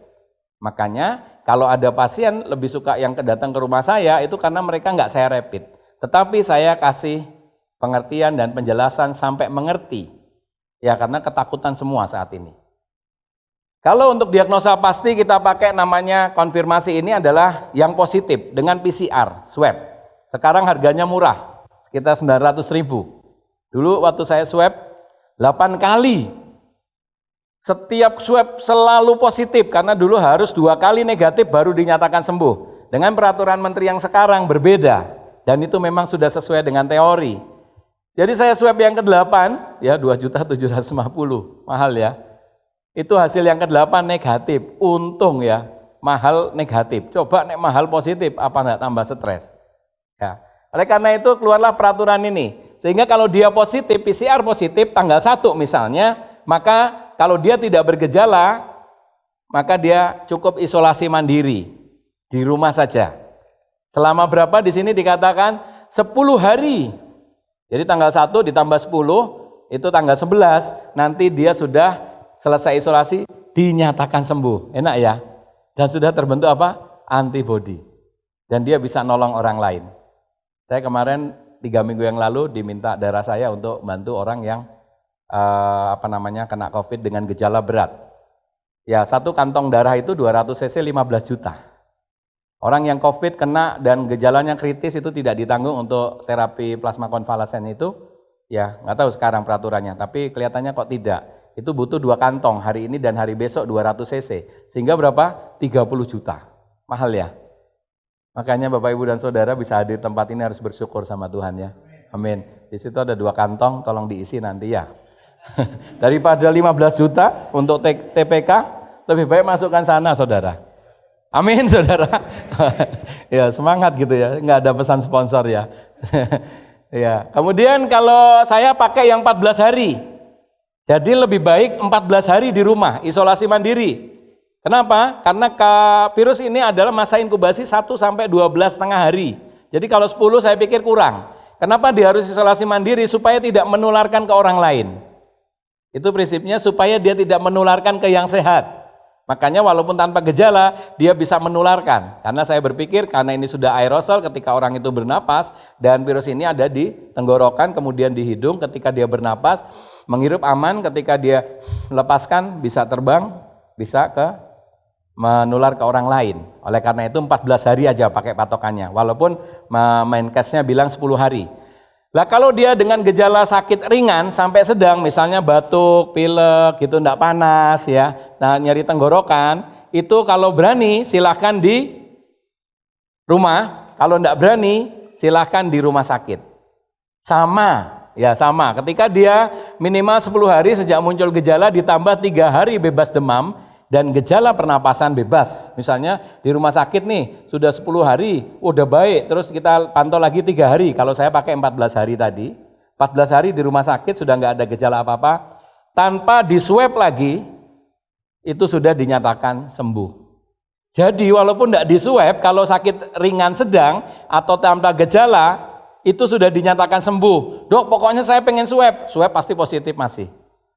Makanya kalau ada pasien lebih suka yang datang ke rumah saya itu karena mereka enggak saya rapid. Tetapi saya kasih pengertian dan penjelasan sampai mengerti. Ya karena ketakutan semua saat ini. Kalau untuk diagnosa pasti kita pakai namanya konfirmasi ini adalah yang positif dengan PCR, swab. Sekarang harganya murah, sekitar 900.000. Dulu waktu saya swab 8 kali. Setiap swab selalu positif karena dulu harus 2 kali negatif baru dinyatakan sembuh. Dengan peraturan menteri yang sekarang berbeda dan itu memang sudah sesuai dengan teori. Jadi saya swab yang ke-8, ya 2.750.000, mahal ya. Itu hasil yang ke-8 negatif, untung ya, mahal negatif. Coba nek mahal positif, apa enggak tambah stres? Ya. Oleh karena itu keluarlah peraturan ini. Sehingga kalau dia positif, PCR positif tanggal 1 misalnya, maka kalau dia tidak bergejala, maka dia cukup isolasi mandiri di rumah saja. Selama berapa di sini dikatakan? 10 hari. Jadi tanggal 1 ditambah 10, itu tanggal 11, nanti dia sudah selesai isolasi, dinyatakan sembuh. Enak ya? Dan sudah terbentuk apa? Antibodi. Dan dia bisa nolong orang lain. Saya kemarin 3 minggu yang lalu diminta darah saya untuk bantu orang yang kena COVID dengan gejala berat. Ya, 1 kantong darah itu 200 cc 15 juta. Orang yang COVID kena dan gejalanya kritis itu tidak ditanggung untuk terapi plasma konvalesen itu, ya nggak tahu sekarang peraturannya, tapi kelihatannya kok tidak. Itu butuh 2 kantong hari ini dan hari besok 200 cc, sehingga berapa? 30 juta, mahal ya. Makanya Bapak Ibu dan Saudara bisa hadir tempat ini harus bersyukur sama Tuhan ya. Amin. Di situ ada 2 kantong, tolong diisi nanti ya. Daripada 15 juta untuk TPK, lebih baik masukkan sana saudara. Amin saudara. Ya semangat gitu ya, nggak ada pesan sponsor ya. Ya. Kemudian kalau saya pakai yang 14 hari, jadi lebih baik 14 hari di rumah, isolasi mandiri. Kenapa? Karena virus ini adalah masa inkubasi 1 sampai 12,5 hari. Jadi kalau 10 saya pikir kurang. Kenapa dia harus isolasi mandiri? Supaya tidak menularkan ke orang lain. Itu prinsipnya supaya dia tidak menularkan ke yang sehat. Makanya walaupun tanpa gejala, dia bisa menularkan. Karena saya berpikir karena ini sudah aerosol ketika orang itu bernapas, dan virus ini ada di tenggorokan, kemudian di hidung ketika dia bernapas, menghirup aman, ketika dia lepaskan bisa terbang, bisa menular ke orang lain. Oleh karena itu 14 hari aja pakai patokannya, walaupun Menkesnya bilang 10 hari. Lah kalau dia dengan gejala sakit ringan sampai sedang, misalnya batuk, pilek gitu, enggak panas ya, nah nyeri tenggorokan, itu kalau berani silahkan di rumah, kalau enggak berani silahkan di rumah sakit. Sama, ya sama, ketika dia minimal 10 hari sejak muncul gejala ditambah 3 hari bebas demam, dan gejala pernapasan bebas, misalnya di rumah sakit nih sudah 10 hari, udah baik, terus kita pantau lagi 3 hari, kalau saya pakai 14 hari tadi, 14 hari di rumah sakit sudah nggak ada gejala apa-apa, tanpa di swab lagi, itu sudah dinyatakan sembuh. Jadi walaupun nggak di swab, kalau sakit ringan sedang atau tanpa gejala, itu sudah dinyatakan sembuh. Dok, pokoknya saya pengen swab, swab pasti positif masih.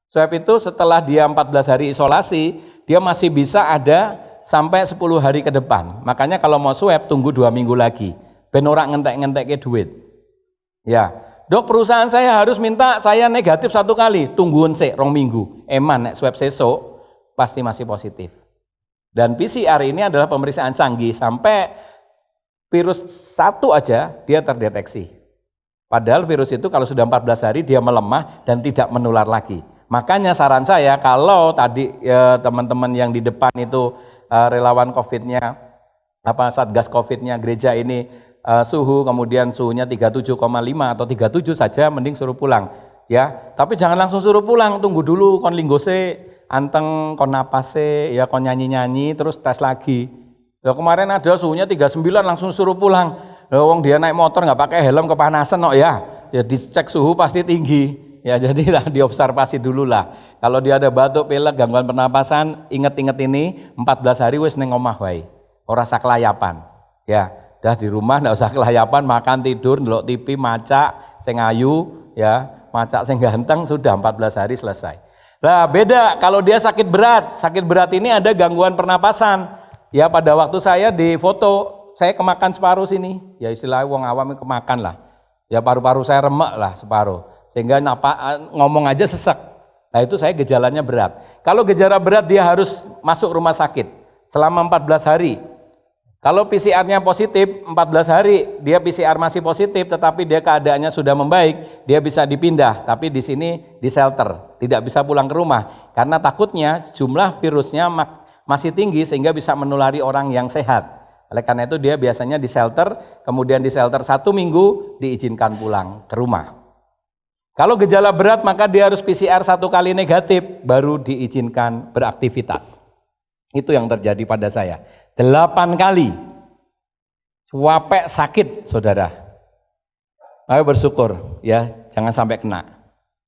Swab itu setelah dia 14 hari isolasi, dia masih bisa ada sampai 10 hari ke depan. Makanya kalau mau swab tunggu 2 minggu lagi. Ben ora ngentek-ngentek ke duit. Ya, dok perusahaan saya harus minta saya negatif 1 kali. Tungguin sik 2 minggu. Eman nek swab sesuk pasti masih positif. Dan PCR ini adalah pemeriksaan canggih sampai virus 1 aja dia terdeteksi. Padahal virus itu kalau sudah 14 hari dia melemah dan tidak menular lagi. Makanya saran saya kalau tadi ya, teman-teman yang di depan itu relawan COVID-nya, Satgas COVID-nya gereja ini suhu kemudian suhunya 37,5 atau 37 saja mending suruh pulang ya. Tapi jangan langsung suruh pulang, tunggu dulu kon linggose, anteng kon napase ya, kon nyanyi-nyanyi terus tes lagi. Ya, kemarin ada suhunya 39 langsung suruh pulang. Wong dia naik motor nggak pakai helm kepanasan kok ya. Ya dicek suhu pasti tinggi. Ya jadilah diobservasi dulu lah. Kalau dia ada batuk, pilek, gangguan pernapasan, inget-inget ini 14 hari wis ning omah wae. Ora usah kelayapan. Ya, dah di rumah ndak usah kelayapan, makan tidur, ndelok TV, macak sing ayu ya, macak sing ganteng, sudah 14 hari selesai. Nah, beda kalau dia sakit berat. Sakit berat ini ada gangguan pernapasan. Ya, pada waktu saya di foto, saya kemakan separuh sini. Ya istilahnya wong awam kemakan lah. Ya paru-paru saya remek lah separuh. Sehingga ngomong aja sesek. Nah itu saya gejalanya berat. Kalau gejala berat dia harus masuk rumah sakit selama 14 hari. Kalau PCR-nya positif 14 hari, dia PCR masih positif tetapi dia keadaannya sudah membaik, dia bisa dipindah. Tapi di sini di shelter, tidak bisa pulang ke rumah. Karena takutnya jumlah virusnya masih tinggi sehingga bisa menulari orang yang sehat. Oleh karena itu dia biasanya di shelter, kemudian di shelter 1 minggu diizinkan pulang ke rumah. Kalau gejala berat maka dia harus PCR 1 kali negatif baru diizinkan beraktivitas. Itu yang terjadi pada saya. 8 kali. Capek sakit saudara. Ayo bersyukur ya, jangan sampai kena.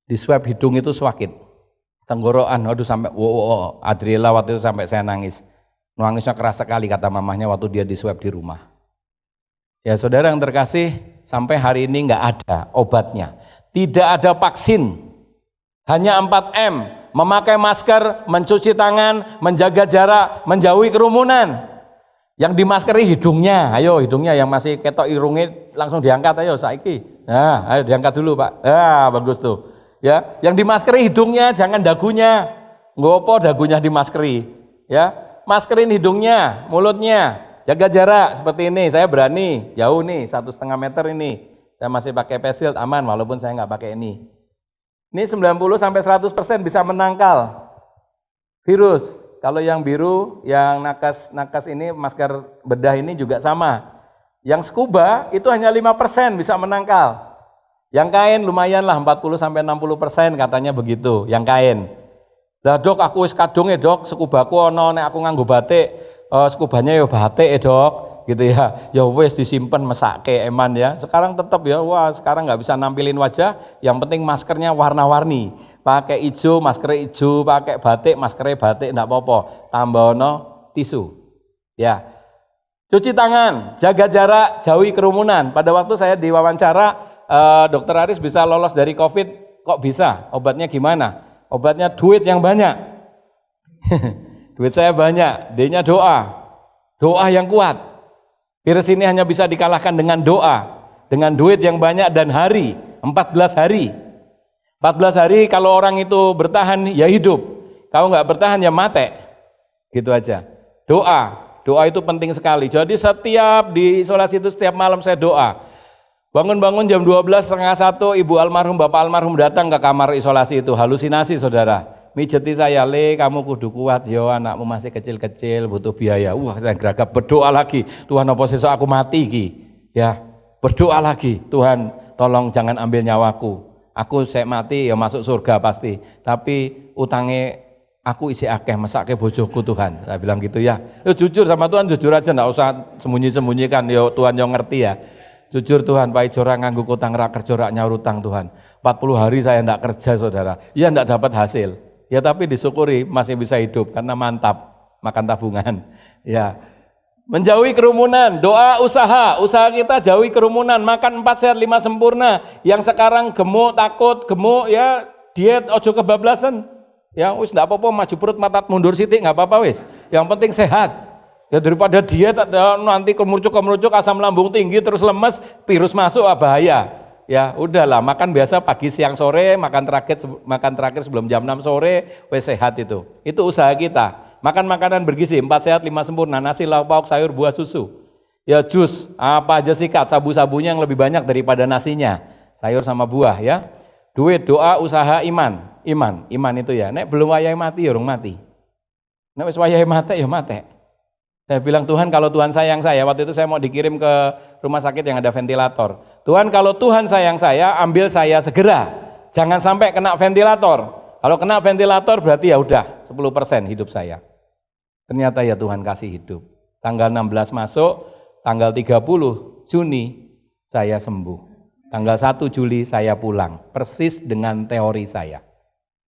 Di swab hidung itu sakit. Tenggorokan, waduh sampai Adriela waktu itu sampai saya nangis. Nangisnya keras sekali kata mamahnya waktu dia di swab di rumah. Ya saudara yang terkasih, sampai hari ini nggak ada obatnya. Tidak ada vaksin, hanya 4M, memakai masker, mencuci tangan, menjaga jarak, menjauhi kerumunan. Yang dimaskeri hidungnya, ayo hidungnya yang masih ketok irungnya langsung diangkat, ayo saiki. Nah, ayo diangkat dulu Pak, bagus tuh. Ya, yang dimaskeri hidungnya, jangan dagunya. Ngopo dagunya dimaskeri, ya. Maskerin hidungnya, mulutnya. Jaga jarak seperti ini, saya berani jauh nih 1,5 meter ini. Saya masih pakai face shield aman walaupun saya nggak pakai ini. Ini 90-100% bisa menangkal virus. Kalau yang biru, yang nakas ini masker bedah ini juga sama. Yang scuba itu hanya 5% bisa menangkal. Yang kain lumayan lah 40-60% katanya begitu, yang kain. Lah dok aku wis kadung dok, scubaku ono nek aku nganggo batik, skubanya ya batik dok, gitu ya. Ya wis disimpen mesake eman ya. Sekarang tetap ya, wah sekarang nggak bisa nampilin wajah, yang penting maskernya warna-warni. Pakai hijau, masker hijau, pakai batik, maskernya batik, enggak apa-apa. Tambah ono tisu. Ya. Cuci tangan, jaga jarak, jauhi kerumunan. Pada waktu saya diwawancara, Dokter Aris bisa lolos dari COVID, kok bisa? Obatnya gimana? Obatnya duit yang banyak. Duit saya banyak, D-nya doa. Doa yang kuat. Virus ini hanya bisa dikalahkan dengan doa, dengan duit yang banyak dan hari, 14 hari. 14 hari kalau orang itu bertahan ya hidup. Kalau nggak bertahan ya mati. Gitu aja. Doa itu penting sekali. Jadi setiap di isolasi itu setiap malam saya doa. Bangun-bangun jam 12:30 ibu almarhum, bapak almarhum datang ke kamar isolasi itu, halusinasi saudara. Mijeti saya, Le kamu kudu kuat, yo anakmu masih kecil-kecil butuh biaya. Wah saya geragap berdoa lagi, Tuhan apa sesuk aku mati ki. Ya berdoa lagi, Tuhan tolong jangan ambil nyawaku. Aku saya mati ya masuk surga pasti, tapi utangnya aku isi akeh mesake bojoku Tuhan. Saya bilang gitu ya. Jujur sama Tuhan, jujur aja, enggak usah sembunyi-sembunyikan. Yo Tuhan yang ngerti ya. Jujur Tuhan, Pak Ijora nganggu kutang rak kerja rak nyaur utang Tuhan. 40 hari saya enggak kerja saudara. Ya enggak dapat hasil. Ya tapi disyukuri masih bisa hidup karena mantap makan tabungan. Ya. Menjauhi kerumunan, doa usaha kita jauhi kerumunan, makan 4 sehat 5 sempurna. Yang sekarang gemuk takut, gemuk ya diet ojo kebablasan. Ya wis enggak apa-apa maju perut matat mundur sithik enggak apa-apa wis. Yang penting sehat. Ya daripada diet nanti kemerucuk asam lambung tinggi terus lemes, virus masuk bahaya. Ya udahlah makan biasa pagi siang sore, makan terakhir sebelum jam 6 sore, wes sehat itu. Itu usaha kita. Makan makanan bergizi 4 sehat 5 sempurna, nasi lauk pauk sayur buah susu. Ya jus, apa aja sikat, sabu-sabunya yang lebih banyak daripada nasinya. Sayur sama buah ya. Duit, doa, usaha, iman. Iman itu ya. Nek belum wayahe mati ya urung mati. Nek wis wayahe mati ya mati. Saya bilang, Tuhan kalau Tuhan sayang saya, waktu itu saya mau dikirim ke rumah sakit yang ada ventilator. Tuhan kalau Tuhan sayang saya, ambil saya segera. Jangan sampai kena ventilator. Kalau kena ventilator berarti ya udah 10% hidup saya. Ternyata ya Tuhan kasih hidup. Tanggal 16 masuk, tanggal 30 Juni saya sembuh. Tanggal 1 Juli saya pulang. Persis dengan teori saya.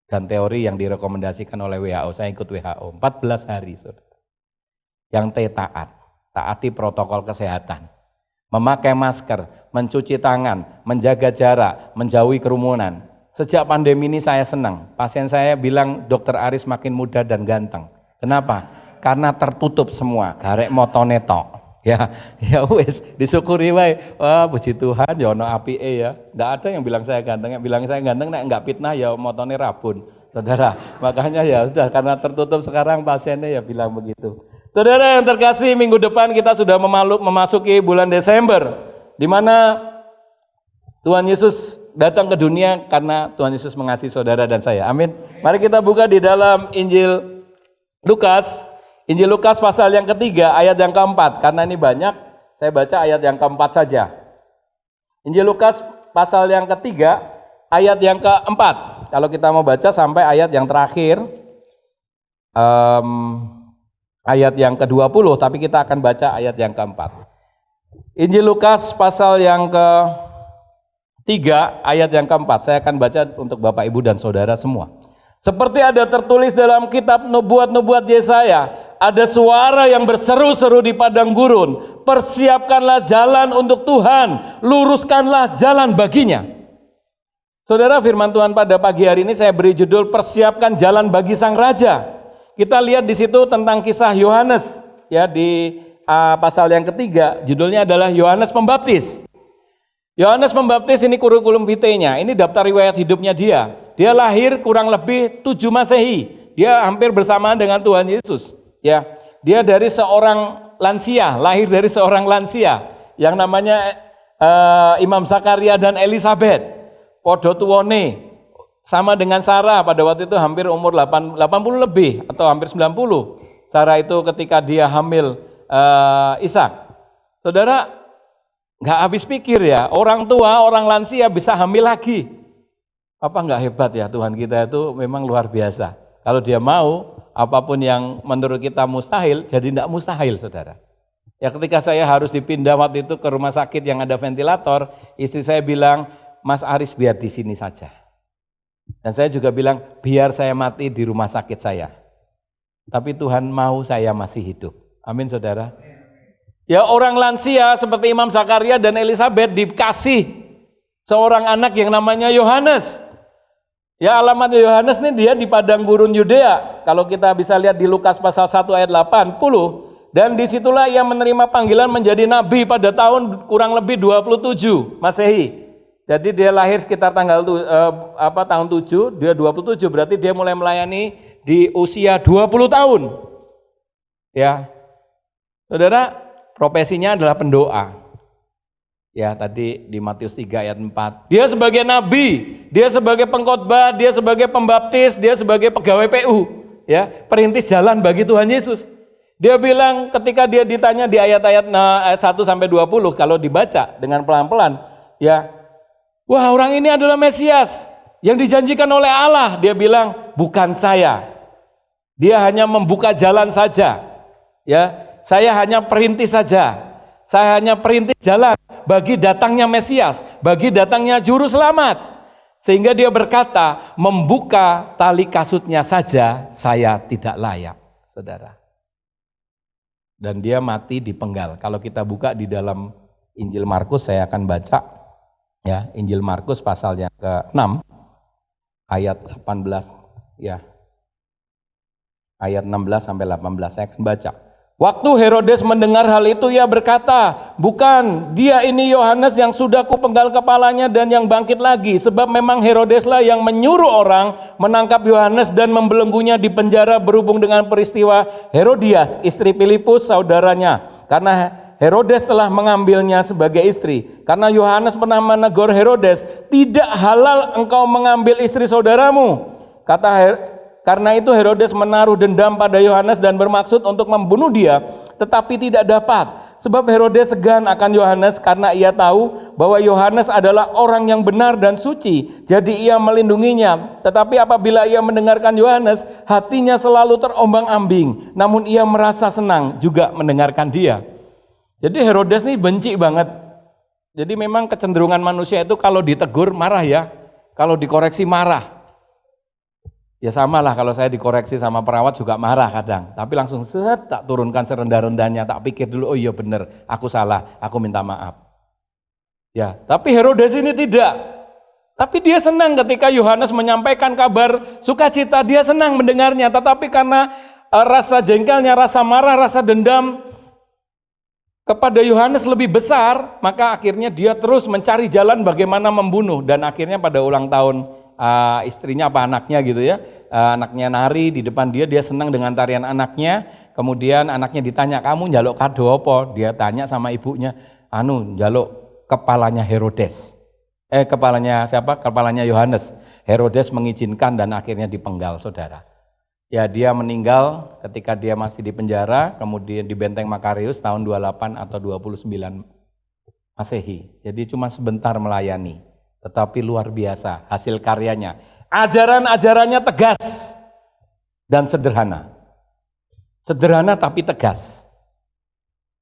Dan teori yang direkomendasikan oleh WHO, saya ikut WHO. 14 hari saudara. Yang taati protokol kesehatan, memakai masker, mencuci tangan, menjaga jarak, menjauhi kerumunan. Sejak pandemi ini saya senang, pasien saya bilang Dokter Aris makin muda dan ganteng. Kenapa? Karena tertutup semua, garek motone tok. Ya wis disyukuri wae. Wah puji Tuhan ya ono apike ya. Enggak ada yang bilang saya ganteng, yang bilang saya ganteng nek enggak fitnah ya motone rabun. Saudara, makanya ya sudah karena tertutup sekarang pasiennya ya bilang begitu. Saudara yang terkasih, minggu depan kita sudah memasuki bulan Desember, di mana Tuhan Yesus datang ke dunia karena Tuhan Yesus mengasihi saudara dan saya. Amin. Mari kita buka di dalam Injil Lukas pasal yang ketiga, ayat yang keempat. Karena ini banyak, saya baca ayat yang keempat saja. Injil Lukas pasal yang ketiga, ayat yang keempat. Kalau kita mau baca sampai ayat yang terakhir, ayat yang ke-20, tapi kita akan baca ayat yang keempat. Injil Lukas pasal yang ke-3, ayat yang keempat. Saya akan baca untuk Bapak, Ibu, dan Saudara semua. Seperti ada tertulis dalam kitab nubuat-nubuat Yesaya, ada suara yang berseru-seru di padang gurun, persiapkanlah jalan untuk Tuhan, luruskanlah jalan baginya. Saudara, firman Tuhan pada pagi hari ini saya beri judul persiapkan jalan bagi Sang Raja. Kita lihat di situ tentang kisah Yohanes ya di pasal yang ketiga, judulnya adalah Yohanes Pembaptis. Yohanes Pembaptis ini kurikulum vitae-nya, ini daftar riwayat hidupnya dia. Dia lahir kurang lebih 7 Masehi. Dia hampir bersamaan dengan Tuhan Yesus. Ya, dia dari seorang lansia, lahir dari seorang lansia yang namanya Imam Zakaria dan Elizabeth. Podo tuwone sama dengan Sarah pada waktu itu hampir umur 80 lebih atau hampir 90. Sarah itu ketika dia hamil Ishak. Saudara, nggak habis pikir ya, orang tua, orang lansia bisa hamil lagi. Apa nggak hebat ya, Tuhan kita itu memang luar biasa. Kalau dia mau, apapun yang menurut kita mustahil, jadi tidak mustahil, saudara. Ya ketika saya harus dipindah waktu itu ke rumah sakit yang ada ventilator, istri saya bilang, Mas Aris biar di sini saja. Dan saya juga bilang, biar saya mati di rumah sakit saya. Tapi Tuhan mau saya masih hidup. Amin, saudara. Ya orang lansia seperti Imam Zakaria dan Elizabeth dikasih seorang anak yang namanya Yohanes. Ya alamat Yohanes ini dia di padang gurun Yudea. Kalau kita bisa lihat di Lukas pasal 1 ayat 80. Dan disitulah ia menerima panggilan menjadi nabi pada tahun kurang lebih 27 Masehi. Jadi dia lahir sekitar tahun 7, dia 27, berarti dia mulai melayani di usia 20 tahun. Ya. Saudara, profesinya adalah pendoa. Ya, tadi di Matius 3 ayat 4. Dia sebagai nabi, dia sebagai pengkhotbah, dia sebagai pembaptis, dia sebagai pegawai PU, ya, perintis jalan bagi Tuhan Yesus. Dia bilang ketika dia ditanya di ayat-ayat 1 sampai 20 kalau dibaca dengan pelan-pelan, ya, wah, orang ini adalah Mesias yang dijanjikan oleh Allah. Dia bilang, bukan saya. Dia hanya membuka jalan saja. Ya, saya hanya perintis saja. Saya hanya perintis jalan bagi datangnya Mesias, bagi datangnya juru selamat. Sehingga dia berkata, membuka tali kasutnya saja saya tidak layak, saudara. Dan dia mati dipenggal. Kalau kita buka di dalam Injil Markus, saya akan baca. Ya, Injil Markus pasalnya ke-6 ayat 18 ya. Ayat 16 sampai 18 saya akan baca. Waktu Herodes mendengar hal itu ia berkata, bukan, dia ini Yohanes yang sudah kupenggal kepalanya dan yang bangkit lagi, sebab memang Herodeslah yang menyuruh orang menangkap Yohanes dan membelenggunya di penjara berhubung dengan peristiwa Herodias, istri Filipus saudaranya, karena Herodes telah mengambilnya sebagai istri. Karena Yohanes pernah menegur Herodes, tidak halal engkau mengambil istri saudaramu. Karena itu Herodes menaruh dendam pada Yohanes dan bermaksud untuk membunuh dia, tetapi tidak dapat. Sebab Herodes segan akan Yohanes karena ia tahu bahwa Yohanes adalah orang yang benar dan suci. Jadi ia melindunginya. Tetapi apabila ia mendengarkan Yohanes, hatinya selalu terombang-ambing. Namun ia merasa senang juga mendengarkan dia. Jadi Herodes ini benci banget. Jadi memang kecenderungan manusia itu kalau ditegur marah ya, kalau dikoreksi marah. Ya sama lah kalau saya dikoreksi sama perawat juga marah kadang. Tapi langsung tak turunkan serendah-rendahnya, tak pikir dulu, oh iya benar, aku salah, aku minta maaf. Ya, tapi Herodes ini tidak. Tapi dia senang ketika Yohanes menyampaikan kabar sukacita, dia senang mendengarnya. Tetapi karena rasa jengkelnya, rasa marah, rasa dendam kepada Yohanes lebih besar, maka akhirnya dia terus mencari jalan bagaimana membunuh. Dan akhirnya pada ulang tahun istrinya apa anaknya gitu ya, anaknya nari di depan dia senang dengan tarian anaknya. Kemudian anaknya ditanya, kamu njaluk kado apa? Dia tanya sama ibunya, njaluk kepalanya Herodes. Kepalanya siapa? Kepalanya Yohanes. Herodes mengizinkan dan akhirnya dipenggal, saudara. Ya, dia meninggal ketika dia masih di penjara, kemudian di Benteng Makarius tahun 28 atau 29 Masehi. Jadi cuma sebentar melayani, tetapi luar biasa hasil karyanya. Ajaran-ajarannya tegas dan sederhana. Sederhana tapi tegas.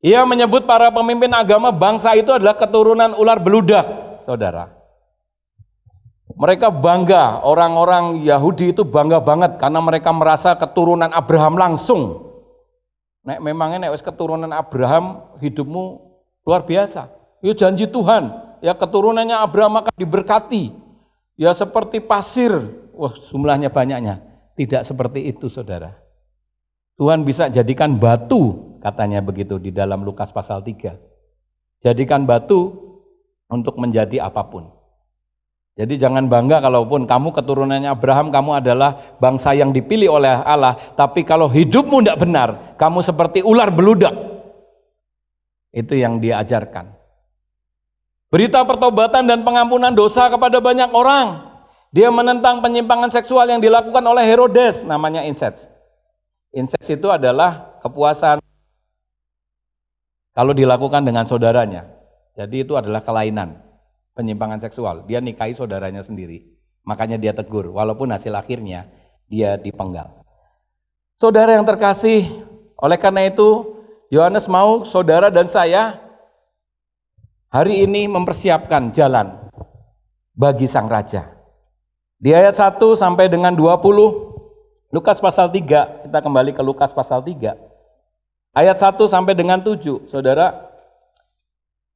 Ia menyebut para pemimpin agama bangsa itu adalah keturunan ular beludak, saudara. Mereka bangga, orang-orang Yahudi itu bangga banget karena mereka merasa keturunan Abraham langsung. Memangnya wis keturunan Abraham hidupmu luar biasa. Ya janji Tuhan, ya keturunannya Abraham akan diberkati. Ya seperti pasir, wah jumlahnya banyaknya. Tidak seperti itu, saudara. Tuhan bisa jadikan batu, katanya begitu di dalam Lukas pasal 3. Jadikan batu untuk menjadi apapun. Jadi jangan bangga kalaupun kamu keturunannya Abraham, kamu adalah bangsa yang dipilih oleh Allah. Tapi kalau hidupmu tidak benar, kamu seperti ular beludak. Itu yang dia ajarkan. Berita pertobatan dan pengampunan dosa kepada banyak orang. Dia menentang penyimpangan seksual yang dilakukan oleh Herodes, namanya incest. Incest itu adalah kepuasan kalau dilakukan dengan saudaranya. Jadi itu adalah kelainan, penyimpangan seksual. Dia nikahi saudaranya sendiri. Makanya dia tegur, walaupun hasil akhirnya dia dipenggal. Saudara yang terkasih, oleh karena itu Yohanes mau saudara dan saya hari ini mempersiapkan jalan bagi Sang Raja. Di ayat 1 sampai dengan 20, Lukas pasal 3, kita kembali ke Lukas pasal 3. Ayat 1 sampai dengan 7, saudara,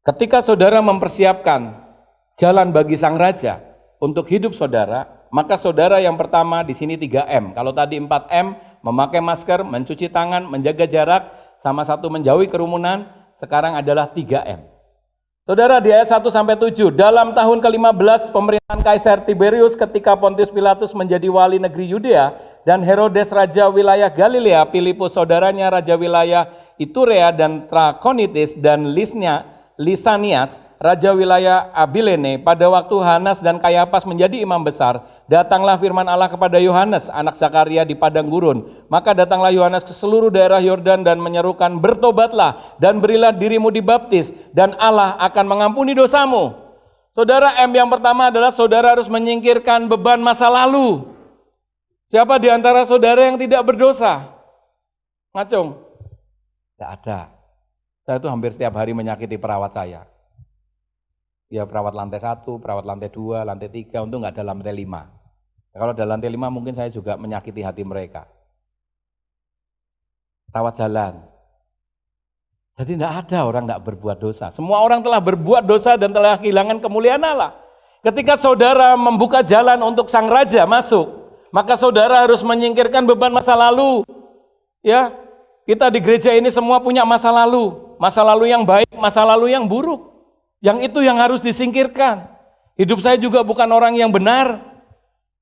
ketika saudara mempersiapkan jalan bagi Sang Raja untuk hidup saudara, maka saudara yang pertama di sini 3M. Kalau tadi 4M, memakai masker, mencuci tangan, menjaga jarak, sama satu menjauhi kerumunan, sekarang adalah 3M. Saudara, di ayat 1 sampai 7, dalam tahun ke-15 pemerintahan Kaisar Tiberius ketika Pontius Pilatus menjadi wali negeri Yudea dan Herodes raja wilayah Galilea, Filipus saudaranya raja wilayah Iturea dan Trakonitis dan Lisanias raja wilayah Abilene, pada waktu Hanas dan Kayapas menjadi imam besar, datanglah firman Allah kepada Yohanes, anak Zakaria di padang gurun. Maka datanglah Yohanes ke seluruh daerah Yordan dan menyerukan, bertobatlah dan berilah dirimu dibaptis, dan Allah akan mengampuni dosamu. Saudara, M yang pertama adalah saudara harus menyingkirkan beban masa lalu. Siapa di antara saudara yang tidak berdosa? Ngacung? Tidak ada. Saya itu hampir setiap hari menyakiti perawat saya. Ya perawat lantai 1, perawat lantai 2, lantai 3, untung nggak ada lantai 5. Kalau ada lantai 5 mungkin saya juga menyakiti hati mereka. Perawat jalan. Jadi tidak ada orang tidak berbuat dosa. Semua orang telah berbuat dosa dan telah kehilangan kemuliaan Allah. Ketika saudara membuka jalan untuk Sang Raja masuk, maka saudara harus menyingkirkan beban masa lalu. Ya, kita di gereja ini semua punya masa lalu yang baik, masa lalu yang buruk. Yang itu yang harus disingkirkan. Hidup saya juga bukan orang yang benar.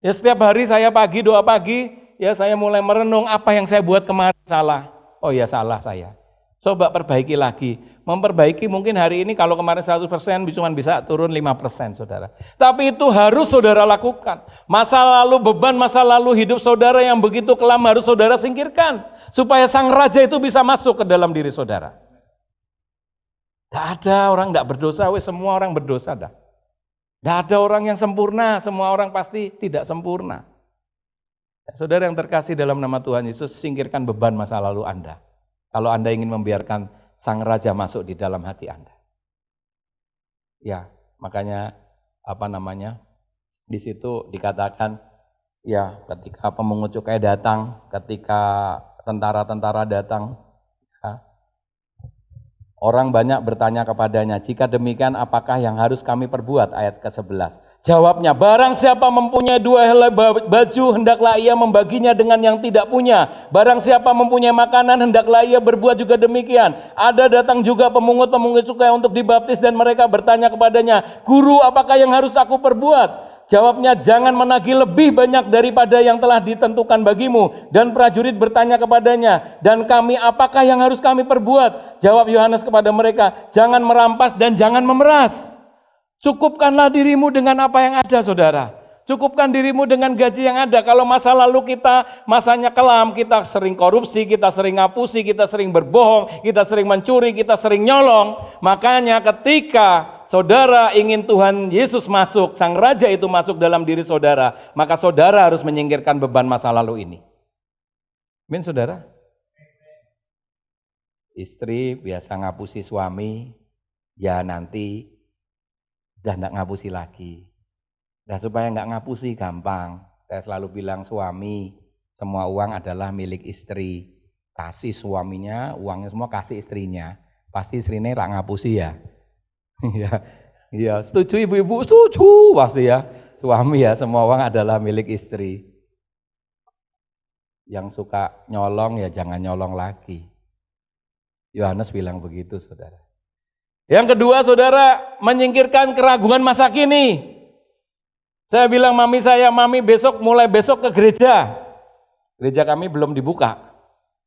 Ya setiap hari saya pagi, doa pagi, ya saya mulai merenung apa yang saya buat kemarin salah. Oh ya salah saya. Coba perbaiki lagi. Memperbaiki mungkin hari ini kalau kemarin 100% cuma bisa turun 5%, saudara. Tapi itu harus saudara lakukan. Masa lalu, beban masa lalu hidup saudara yang begitu kelam harus saudara singkirkan. Supaya Sang Raja itu bisa masuk ke dalam diri saudara. Tidak ada orang tidak berdosa, semua orang berdosa dah. Tidak ada orang yang sempurna, semua orang pasti tidak sempurna. Saudara yang terkasih dalam nama Tuhan Yesus, singkirkan beban masa lalu Anda. Kalau Anda ingin membiarkan Sang Raja masuk di dalam hati Anda. Ya, makanya di situ dikatakan, ya ketika pemungut cukai datang, ketika tentara-tentara datang, orang banyak bertanya kepadanya, jika demikian apakah yang harus kami perbuat? Ayat ke-11. Jawabnya, barang siapa mempunyai 2 helai baju, hendaklah ia membaginya dengan yang tidak punya. Barang siapa mempunyai makanan, hendaklah ia berbuat juga demikian. Ada datang juga pemungut-pemungut cukai untuk dibaptis dan mereka bertanya kepadanya, Guru, apakah yang harus aku perbuat? Jawabnya, jangan menagih lebih banyak daripada yang telah ditentukan bagimu. Dan prajurit bertanya kepadanya, dan kami apakah yang harus kami perbuat? Jawab Yohanes kepada mereka, jangan merampas dan jangan memeras. Cukupkanlah dirimu dengan apa yang ada, saudara. Cukupkan dirimu dengan gaji yang ada. Kalau masa lalu kita masanya kelam, kita sering korupsi, kita sering ngapusi, kita sering berbohong, kita sering mencuri, kita sering nyolong. Makanya ketika saudara ingin Tuhan Yesus masuk, Sang Raja itu masuk dalam diri saudara, maka saudara harus menyingkirkan beban masa lalu ini. Amin, saudara? Istri biasa ngapusi suami, ya nanti udah enggak ngapusi lagi. Nah, supaya enggak ngapusi gampang, saya selalu bilang suami, semua uang adalah milik istri. Kasih suaminya, uangnya semua kasih istrinya. Pasti istrinya enggak ngapusi ya. Ya, setuju ibu-ibu, setuju pasti ya. Suami ya, semua uang adalah milik istri. Yang suka nyolong ya jangan nyolong lagi. Yohanes bilang begitu, saudara. Yang kedua, saudara, menyingkirkan keraguan masa kini. Saya bilang mami saya, mami mulai besok ke gereja. Gereja kami belum dibuka.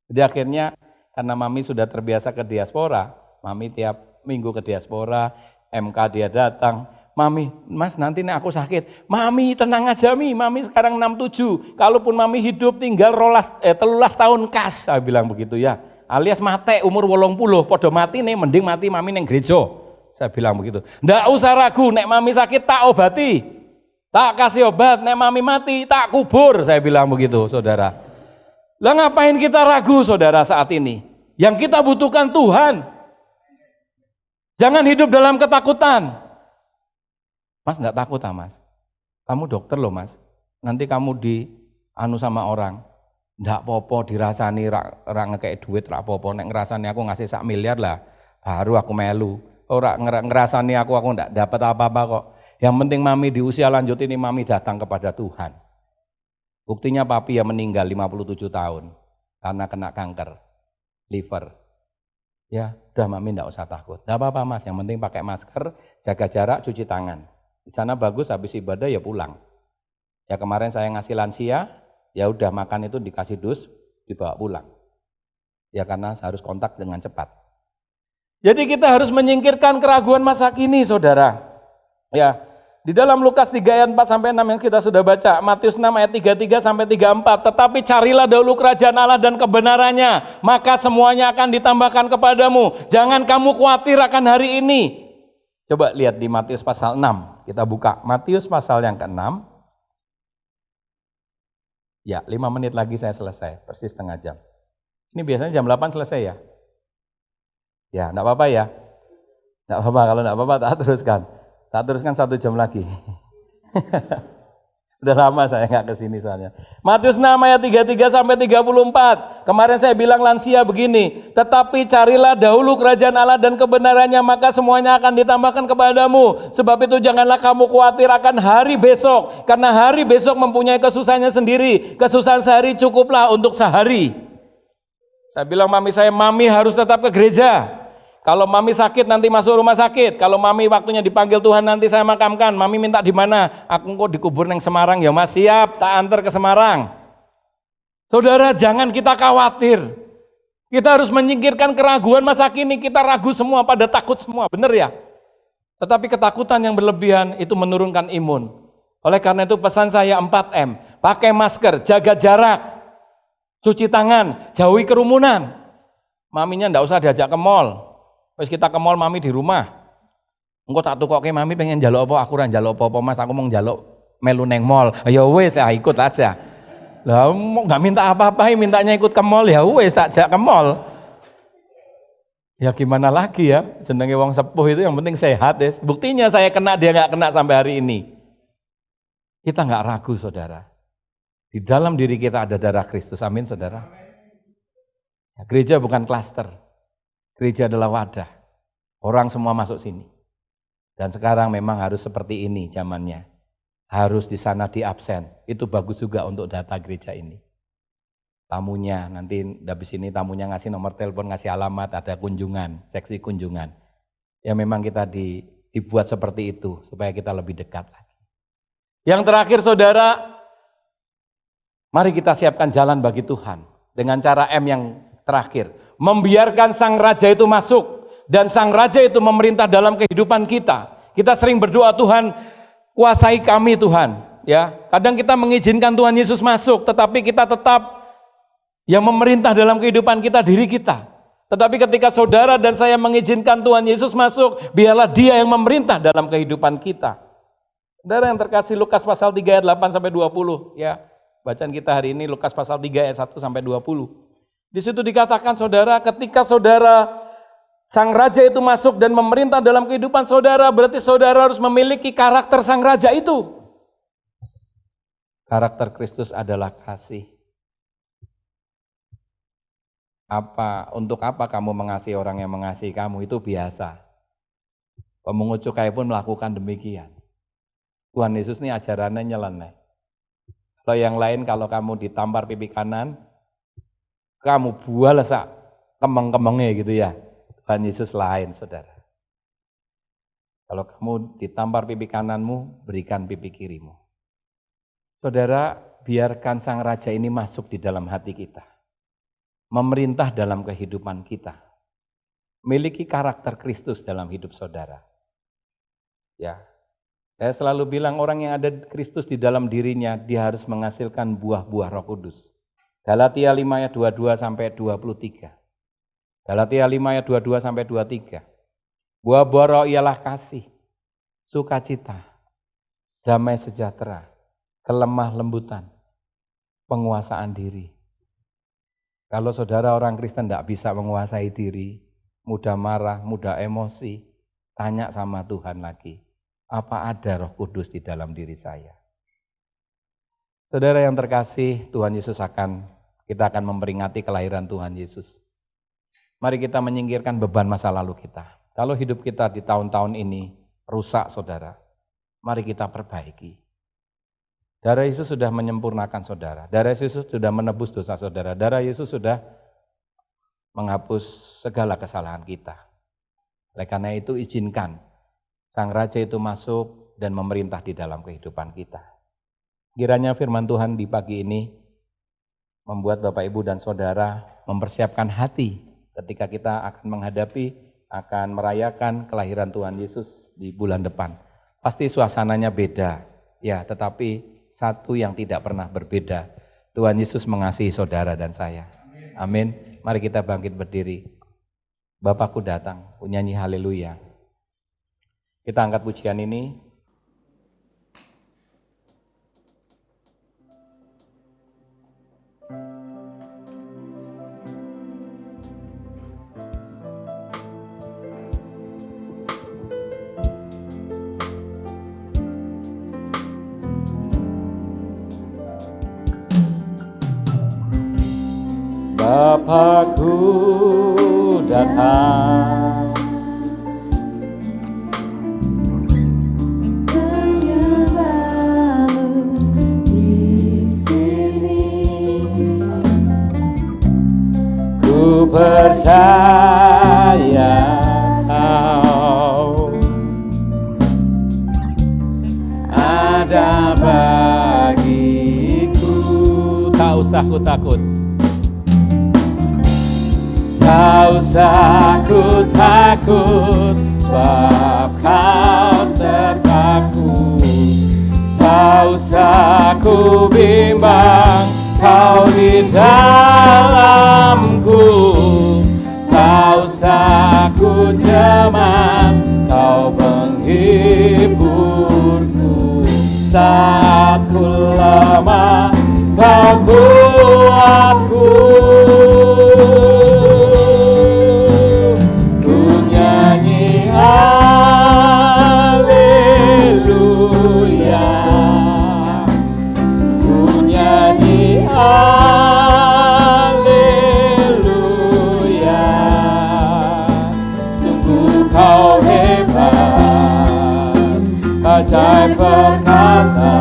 Jadi akhirnya karena mami sudah terbiasa ke diaspora, Mami tiap minggu ke diaspora, MK dia datang. Mami, Mas nanti nek aku sakit. Mami tenang aja Mi, Mami sekarang 67. Kalaupun Mami hidup tinggal 13 tahun kas, saya bilang begitu ya. Alias mate umur 80, podo mati nih mending mati Mami neng gereja. Saya bilang begitu. Ndak usah ragu, nek Mami sakit tak obati. Tak kasih obat, nek Mami mati tak kubur, saya bilang begitu, Saudara. Lah ngapain kita ragu, Saudara, saat ini? Yang kita butuhkan Tuhan. Jangan hidup dalam ketakutan. Mas enggak takut Mas? Kamu dokter loh Mas. Nanti kamu anu sama orang. Enggak popo dirasani rak ngekek duit rak popo. Nek ngerasani aku ngasih 1 miliar lah. Baru aku melu. Ora ngerasani aku enggak dapat apa-apa kok. Yang penting Mami di usia lanjut ini Mami datang kepada Tuhan. Buktinya papi yang meninggal 57 tahun karena kena kanker liver. Ya, udah Mami enggak usah takut. Enggak apa-apa Mas, yang penting pakai masker, jaga jarak, cuci tangan. Di sana bagus, habis ibadah ya pulang. Ya kemarin saya ngasih lansia, ya udah makan itu dikasih dus, dibawa pulang. Ya karena harus kontak dengan cepat. Jadi kita harus menyingkirkan keraguan masa kini, Saudara. Ya, di dalam Lukas 3 ayat 4 sampai 6 yang kita sudah baca, Matius 6 ayat 33 sampai 34, tetapi carilah dahulu kerajaan Allah dan kebenarannya, maka semuanya akan ditambahkan kepadamu. Jangan kamu khawatir akan hari ini. Coba lihat di Matius pasal 6, kita buka Matius pasal yang ke-6. Ya, 5 menit lagi saya selesai, persis setengah jam. Ini biasanya jam 8 selesai ya? Ya, enggak apa-apa ya? Enggak apa-apa, kalau enggak apa-apa tak teruskan. Tak teruskan 1 jam lagi. Udah lama saya nggak kesini soalnya. Matius 6 ayat 33 sampai 34. Kemarin saya bilang lansia begini. Tetapi carilah dahulu kerajaan Allah dan kebenarannya, maka semuanya akan ditambahkan kepadamu. Sebab itu janganlah kamu khawatir akan hari besok. Karena hari besok mempunyai kesusahannya sendiri. Kesusahan sehari cukuplah untuk sehari. Saya bilang Mami harus tetap ke gereja. Kalau Mami sakit nanti masuk rumah sakit. Kalau Mami waktunya dipanggil Tuhan nanti saya makamkan. Mami minta di mana? Aku kok dikubur neng Semarang ya Mas, siap, tak antar ke Semarang. Saudara, jangan kita khawatir. Kita harus menyingkirkan keraguan masa kini. Kita ragu semua, pada takut semua, benar ya? Tetapi ketakutan yang berlebihan itu menurunkan imun. Oleh karena itu pesan saya 4M. Pakai masker, jaga jarak, cuci tangan, jauhi kerumunan. Maminya enggak usah diajak ke mall. Pas kita ke mall Mami di rumah. Engko tak tukokke Mami pengen njaluk apa, aku ora njaluk apa-apa Mas, aku mau njaluk melu neng mall. Ya wis, ikut aja. Lah enggak minta apa-apa, mintanya ikut ke mall, ya wis tak jak ke mall. Ya gimana lagi ya, jenenge wong sepuh itu yang penting sehat ya. Buktinya saya kena, dia enggak kena sampai hari ini. Kita enggak ragu Saudara. Di dalam diri kita ada darah Kristus, amin Saudara. Ya, gereja bukan klaster. Gereja adalah wadah. Orang semua masuk sini. Dan sekarang memang harus seperti ini zamannya. Harus di sana di absen. Itu bagus juga untuk data gereja ini. Tamunya, nanti habis ini tamunya ngasih nomor telepon, ngasih alamat, ada kunjungan, seksi kunjungan. Ya memang kita dibuat seperti itu, supaya kita lebih dekat lagi. Yang terakhir Saudara, mari kita siapkan jalan bagi Tuhan. Dengan cara M yang terakhir. Membiarkan sang raja itu masuk dan sang raja itu memerintah dalam kehidupan kita. Kita sering berdoa, Tuhan kuasai kami Tuhan, ya. Kadang kita mengizinkan Tuhan Yesus masuk, tetapi kita tetap yang memerintah dalam kehidupan kita diri kita. Tetapi ketika saudara dan saya mengizinkan Tuhan Yesus masuk, biarlah Dia yang memerintah dalam kehidupan kita. Saudara yang terkasih, Lukas pasal 3 ayat 8 sampai 20, ya. Bacaan kita hari ini Lukas pasal 3 ayat 1 sampai 20. Di situ dikatakan Saudara, ketika Saudara sang raja itu masuk dan memerintah dalam kehidupan Saudara, berarti Saudara harus memiliki karakter sang raja itu. Karakter Kristus adalah kasih. Untuk apa kamu mengasihi orang yang mengasihi kamu? Itu biasa. Pemungut cukai pun melakukan demikian. Tuhan Yesus ini ajarannya nyeleneh. Kalau yang lain, kalau kamu ditampar pipi kanan, kamu buah lesak kemeng-kemengnya gitu ya. Tuhan Yesus lain Saudara. Kalau kamu ditampar pipi kananmu, berikan pipi kirimu. Saudara, biarkan sang raja ini masuk di dalam hati kita. Memerintah dalam kehidupan kita. miliki karakter Kristus dalam hidup saudara. Ya, saya selalu bilang orang yang ada Kristus di dalam dirinya, dia harus menghasilkan buah-buah Roh Kudus. Galatia 5 ayat 22 sampai 23. Galatia 5 ayat 22 sampai 23. Buah-buah roh ialah kasih, sukacita, damai sejahtera, kelemah lembutan, penguasaan diri. Kalau saudara orang Kristen tidak bisa menguasai diri, mudah marah, mudah emosi, tanya sama Tuhan lagi, apa ada Roh Kudus di dalam diri saya? Saudara yang terkasih, Tuhan Yesus kita akan memperingati kelahiran Tuhan Yesus. Mari kita menyingkirkan beban masa lalu kita. Kalau hidup kita di tahun-tahun ini rusak saudara, mari kita perbaiki. Darah Yesus sudah menyempurnakan saudara. Darah Yesus sudah menebus dosa saudara. Darah Yesus sudah menghapus segala kesalahan kita. Oleh karena itu izinkan Sang Raja itu masuk dan memerintah di dalam kehidupan kita. Kiranya firman Tuhan di pagi ini membuat Bapak Ibu dan Saudara mempersiapkan hati ketika kita akan merayakan kelahiran Tuhan Yesus di bulan depan. Pasti suasananya beda, ya, tetapi satu yang tidak pernah berbeda. Tuhan Yesus mengasihi saudara dan saya. Amin. Mari kita bangkit berdiri. Bapakku datang, nyanyi haleluya. Kita angkat pujian ini. Bapakku datang, menyembahmu di sini. ku percaya Kau ada bagiku. Tak usah ku takut. Tak usah ku takut, sebab Kau sertaku. Tak usah ku bimbang, Kau di dalamku. Tak usah ku cemas, Kau penghiburku. Saat ku lemah, Kau kuatku. Haleluya, ku nyanyi haleluya. Sungguh Kau hebat, ajaib perkasa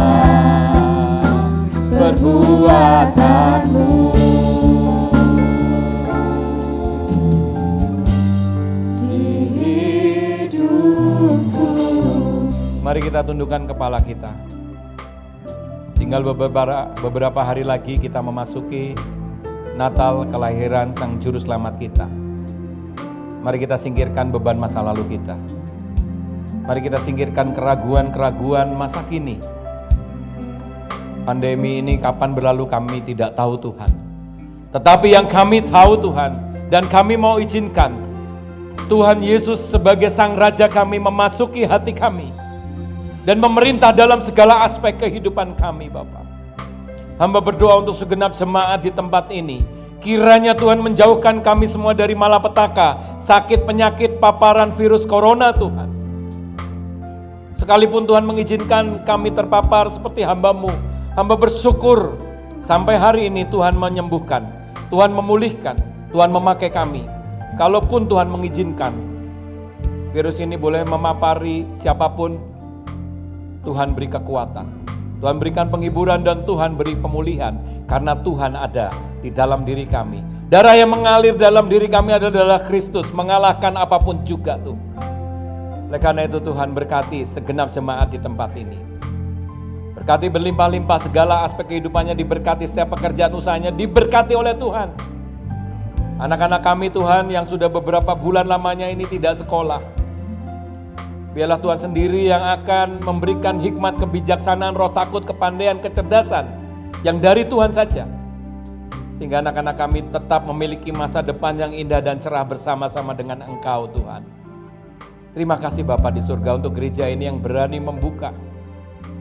perbuatanmu. Mari kita tundukkan kepala kita. Tinggal beberapa hari lagi kita memasuki Natal kelahiran Sang Juru Selamat kita. Mari kita singkirkan beban masa lalu kita. Mari kita singkirkan keraguan-keraguan masa kini. Pandemi ini kapan berlalu kami tidak tahu Tuhan. Tetapi yang kami tahu Tuhan, dan kami mau izinkan Tuhan Yesus sebagai Sang Raja kami memasuki hati kami dan memerintah dalam segala aspek kehidupan kami, Bapak. Hamba berdoa untuk segenap jemaat di tempat ini. Kiranya Tuhan menjauhkan kami semua dari malapetaka, sakit, penyakit, paparan virus corona, Tuhan. Sekalipun Tuhan mengizinkan kami terpapar seperti hamba-Mu, hamba bersyukur sampai hari ini Tuhan menyembuhkan, Tuhan memulihkan, Tuhan memakai kami. Kalaupun Tuhan mengizinkan virus ini boleh memapari siapapun, Tuhan beri kekuatan, Tuhan berikan penghiburan, dan Tuhan beri pemulihan, karena Tuhan ada di dalam diri kami. Darah yang mengalir dalam diri kami adalah Kristus, mengalahkan apapun juga Tuhan. Oleh karena itu Tuhan berkati segenap jemaat di tempat ini. Berkati berlimpah-limpah segala aspek kehidupannya, diberkati setiap pekerjaan usahanya, diberkati oleh Tuhan. Anak-anak kami Tuhan yang sudah beberapa bulan lamanya ini tidak sekolah. Biarlah Tuhan sendiri yang akan memberikan hikmat, kebijaksanaan, roh takut, kepandaian, kecerdasan yang dari Tuhan saja. Sehingga anak-anak kami tetap memiliki masa depan yang indah dan cerah bersama-sama dengan Engkau Tuhan. Terima kasih Bapa di surga untuk gereja ini yang berani membuka.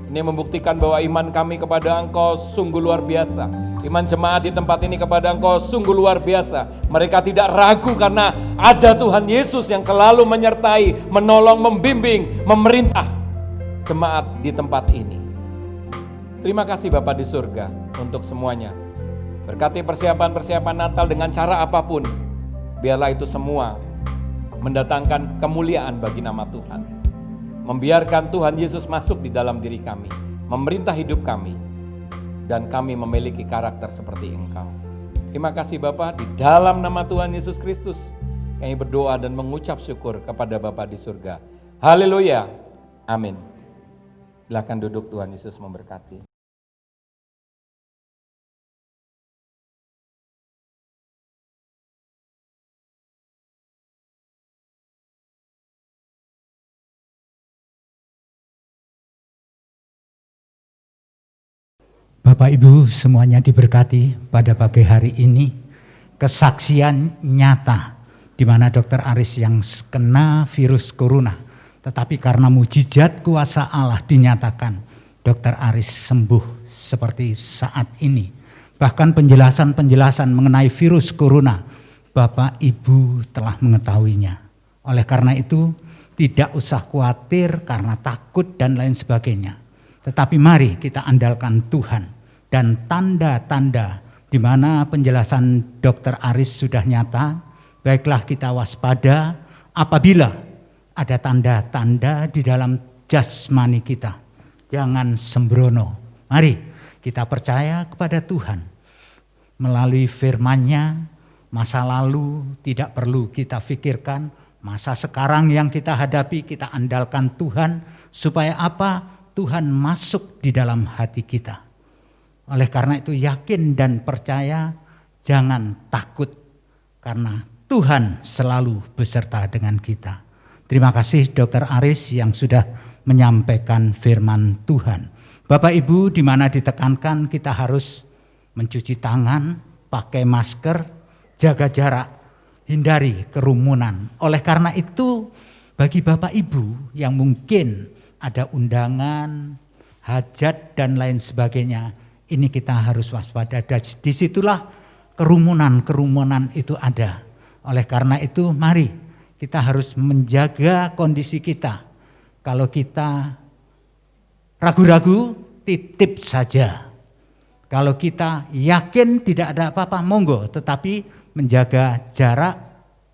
Ini membuktikan bahwa iman kami kepada Engkau sungguh luar biasa. Iman jemaat di tempat ini kepada Engkau sungguh luar biasa. Mereka tidak ragu karena ada Tuhan Yesus yang selalu menyertai, menolong, membimbing, memerintah jemaat di tempat ini. Terima kasih Bapa di surga untuk semuanya. Berkati persiapan-persiapan Natal dengan cara apapun. Biarlah itu semua mendatangkan kemuliaan bagi nama Tuhan. Membiarkan Tuhan Yesus masuk di dalam diri kami, memerintah hidup kami, dan kami memiliki karakter seperti Engkau. Terima kasih Bapa, di dalam nama Tuhan Yesus Kristus, kami berdoa dan mengucap syukur kepada Bapa di surga. Haleluya, amin. Silakan duduk, Tuhan Yesus memberkati. Bapak Ibu semuanya diberkati pada pagi hari ini. Kesaksian nyata di mana Dr. Aris yang kena virus corona, tetapi karena mujizat kuasa Allah dinyatakan Dr. Aris sembuh seperti saat ini. Bahkan penjelasan-penjelasan mengenai virus corona Bapak Ibu telah mengetahuinya. Oleh karena itu tidak usah khawatir karena takut dan lain sebagainya. Tetapi mari kita andalkan Tuhan. Dan tanda-tanda di mana penjelasan Dr. Aris sudah nyata, baiklah kita waspada apabila ada tanda-tanda di dalam jasmani kita. Jangan sembrono. Mari kita percaya kepada Tuhan. Melalui firman-Nya, masa lalu tidak perlu kita pikirkan, masa sekarang yang kita hadapi kita andalkan Tuhan, supaya apa? Tuhan masuk di dalam hati kita. Oleh karena itu yakin dan percaya, jangan takut karena Tuhan selalu beserta dengan kita. Terima kasih Dr. Aris yang sudah menyampaikan firman Tuhan. Bapak Ibu di mana ditekankan kita harus mencuci tangan, pakai masker, jaga jarak, hindari kerumunan. Oleh karena itu bagi Bapak Ibu yang mungkin ada undangan, hajat dan lain sebagainya, ini kita harus waspada. Disitulah kerumunan itu ada. Oleh karena itu mari kita harus menjaga kondisi kita. Kalau kita ragu-ragu, titip saja. Kalau kita yakin tidak ada apa-apa, monggo. Tetapi menjaga jarak,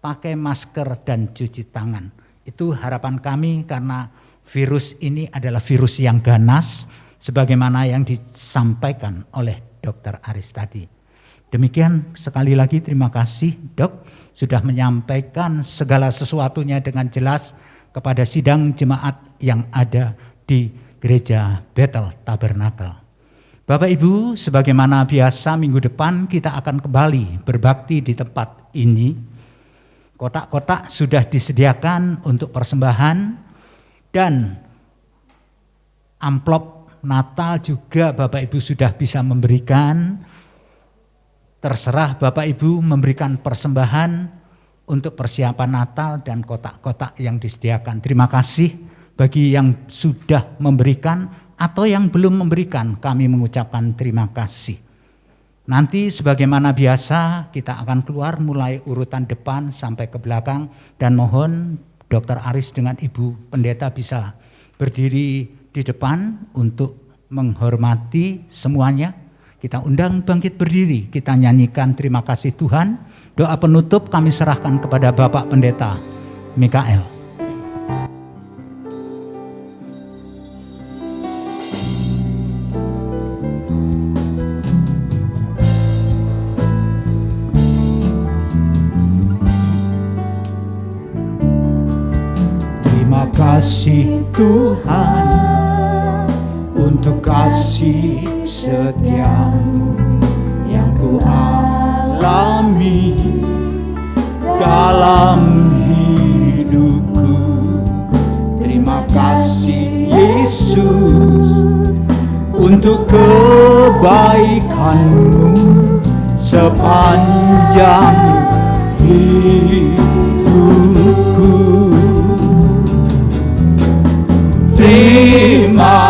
pakai masker dan cuci tangan. Itu harapan kami karena virus ini adalah virus yang ganas. Sebagaimana yang disampaikan oleh Dr. Aris tadi. Demikian sekali lagi terima kasih Dok sudah menyampaikan segala sesuatunya dengan jelas kepada sidang jemaat yang ada di Gereja Bethel Tabernakel. Bapak Ibu, sebagaimana biasa minggu depan kita akan kembali berbakti di tempat ini. Kotak-kotak sudah disediakan untuk persembahan dan amplop Natal juga Bapak Ibu sudah bisa memberikan. Terserah Bapak Ibu memberikan persembahan untuk persiapan Natal dan kotak-kotak yang disediakan. Terima kasih bagi yang sudah memberikan atau yang belum memberikan, kami mengucapkan terima kasih. Nanti sebagaimana biasa kita akan keluar mulai urutan depan sampai ke belakang dan mohon Dr. Aris dengan Ibu Pendeta bisa berdiri di depan untuk menghormati semuanya. Kita undang bangkit berdiri, kita nyanyikan terima kasih Tuhan. Doa penutup kami serahkan kepada Bapak Pendeta Mikael. Terima kasih Tuhan untuk kasih setia yang ku alami dalam hidupku. Terima kasih Yesus untuk kebaikan-Mu sepanjang hidupku. Terima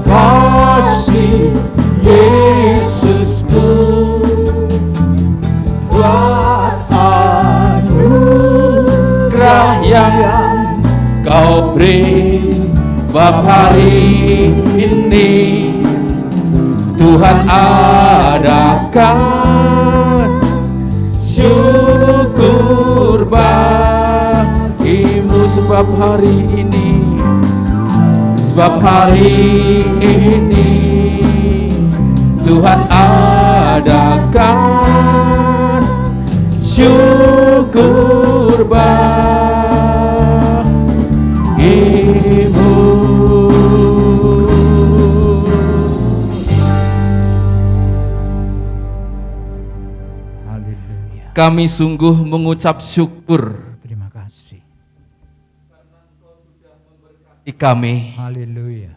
kasih Yesusku buat anugerah yang Kau beri. Sebab hari ini Tuhan adakan syukur bagimu. Sebab hari ini, sebab hari ini Tuhan adakan syukur bagimu. Kami sungguh mengucap syukur. Terima kasih. Di kami. Haleluya.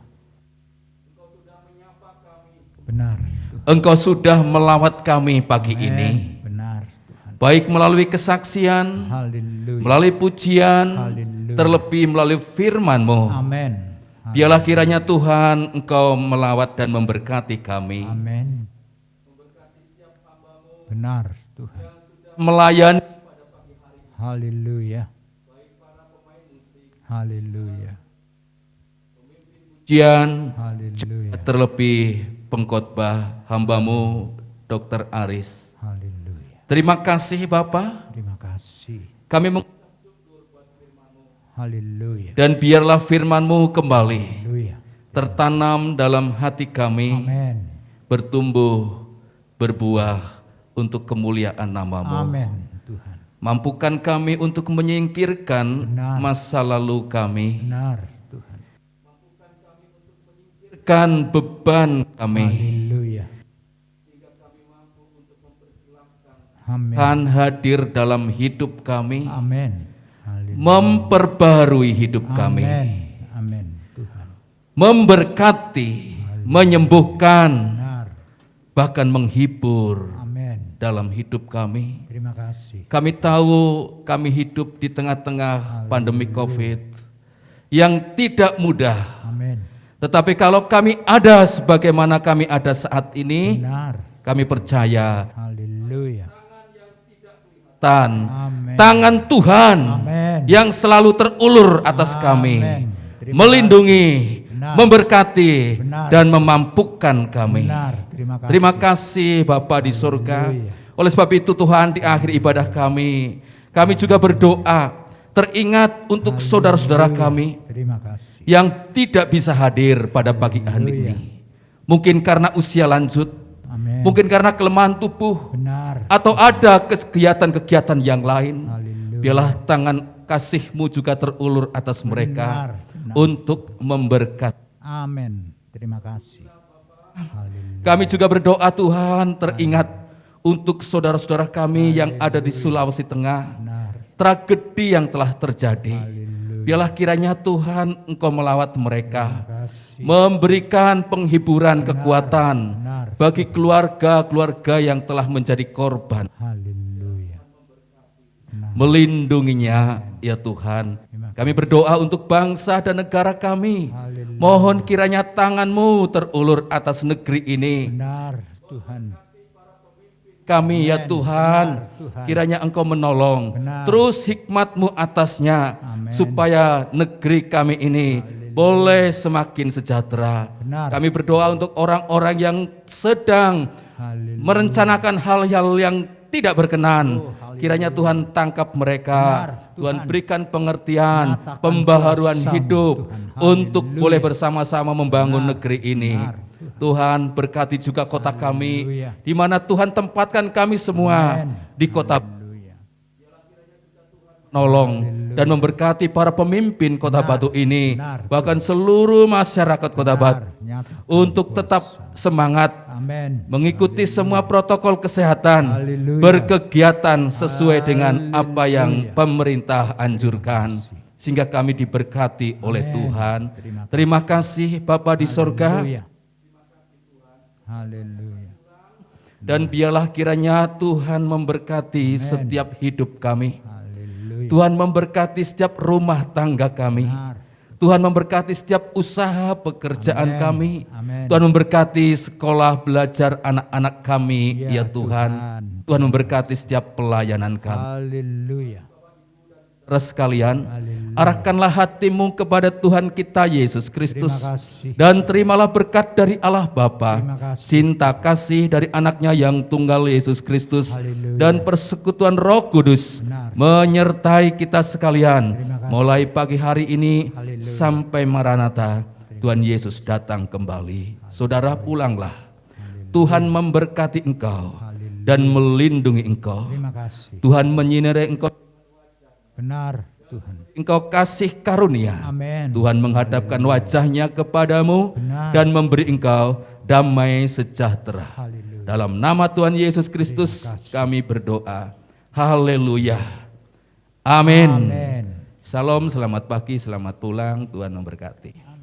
Benar. Engkau sudah melawat kami pagi Amen. ini. Benar Tuhan. Baik melalui kesaksian, Haleluya. melalui pujian, Haleluya. terlebih melalui firman-Mu. Amin. Biarlah kiranya Tuhan Engkau melawat dan memberkati kami. Amin. Benar Tuhan. Melayani Haleluya. Haleluya. pujian, Haleluya. terlebih pengkhotbah hamba-Mu Dr. Aris. Haleluya. Terima kasih Bapa. Terima kasih. Kami Haleluya. dan biarlah firman-Mu kembali Haleluya. tertanam dalam hati kami, Amin. bertumbuh, berbuah untuk kemuliaan nama-Mu. Amin Tuhan. Mampukan kami untuk menyingkirkan Benar. masa lalu kami, Benar Tuhan. menyingkirkan beban kami, Haleluya. Amin. Tuhan hadir dalam hidup kami, Amin. Haleluya. memperbarui hidup kami, Amin. Amin Tuhan. memberkati, menyembuhkan, Benar. bahkan menghibur Amin. dalam hidup kami. Terima kasih. Kami tahu kami hidup di tengah-tengah pandemi COVID yang tidak mudah. Amin. Tetapi kalau kami ada sebagaimana kami ada saat ini, Benar. kami percaya Haleluya. Amin. tangan Tuhan Amin. yang selalu terulur atas kami, Amin. Terima melindungi, Benar. memberkati, Benar. dan memampukan kami. Benar. Terima kasih. Terima kasih Bapa di surga. Haleluya. Oleh sebab itu Tuhan, di akhir ibadah kami juga berdoa teringat untuk saudara-saudara kami Terima kasih. yang tidak bisa hadir pada pagi hari ini. Mungkin karena usia lanjut, Amin. mungkin karena kelemahan tubuh, Benar. atau ada kegiatan-kegiatan yang lain. Haleluya. Biarlah tangan kasih-Mu juga terulur atas mereka Benar. untuk memberkati. Amin. Terima kasih. Haleluya. Kami juga berdoa Tuhan teringat untuk saudara-saudara kami yang ada di Sulawesi Tengah, Benar. tragedi yang telah terjadi. Haleluya. Biarlah kiranya Tuhan Engkau melawat mereka, Kasih. memberikan penghiburan, kekuatan Benar. bagi keluarga-keluarga yang telah menjadi korban. Haleluya. Melindunginya ya Tuhan. Kami berdoa untuk bangsa dan negara kami. Haleluya. Mohon kiranya tangan-Mu terulur atas negeri ini. Benar Tuhan. Kami ya Amin. Tuhan, Benar, Tuhan. kiranya Engkau menolong. Benar. Terus hikmat-Mu atasnya, Amin. supaya negeri kami ini boleh semakin sejahtera. Benar. Kami berdoa untuk orang-orang yang sedang Haleluya. merencanakan hal-hal yang tidak berkenan. Kiranya Tuhan tangkap mereka. Benar, Tuhan Tuhan. berikan pengertian, Nyatakan pembaharuan kuasa-Mu, hidup Tuhan. untuk Haleluya. boleh bersama-sama membangun Benar, negeri ini. benar, Tuhan berkati juga kota kami, Haleluya. di mana Tuhan tempatkan kami semua Amin. di kota, Haleluya. nolong dan memberkati para pemimpin kota Benar, Batu ini, benar, bahkan seluruh masyarakat kota Batu Benar. Nyatakan untuk tetap semangat Amin. mengikuti semua protokol kesehatan, Haleluya. berkegiatan sesuai dengan apa yang pemerintah anjurkan, sehingga kami diberkati oleh Tuhan. Terima kasih Bapa di sorga, Haleluya. Haleluya. dan biarlah kiranya Tuhan memberkati setiap hidup kami. Haleluya. Tuhan memberkati setiap rumah tangga kami. Benar. Tuhan memberkati setiap usaha pekerjaan Amin. kami. Amin. Tuhan memberkati sekolah belajar anak-anak kami, Ya, ya Tuhan. Tuhan. Tuhan memberkati setiap pelayanan kami. Haleluya. Saudara sekalian, Haleluya. arahkanlah hatimu kepada Tuhan kita Yesus Kristus, Terima kasih. dan terimalah berkat dari Allah Bapa, Terima kasih. cinta kasih dari anaknya yang tunggal Yesus Kristus, Haleluya. dan persekutuan Roh Kudus Benar. menyertai kita sekalian Terima kasih. mulai pagi hari ini Haleluya. sampai Maranatha. Tuhan Yesus datang kembali. Saudara, pulanglah. Tuhan memberkati engkau dan melindungi engkau. Terima kasih. Tuhan menyinari engkau, Benar Tuhan. engkau kasih karunia. Amin. Tuhan menghadapkan wajahnya kepadamu Benar. dan memberi engkau damai sejahtera. Haleluya. Dalam nama Tuhan Yesus Kristus kami berdoa. Haleluya. Amin. Amin. Salam, selamat pagi, selamat pulang. Tuhan memberkati.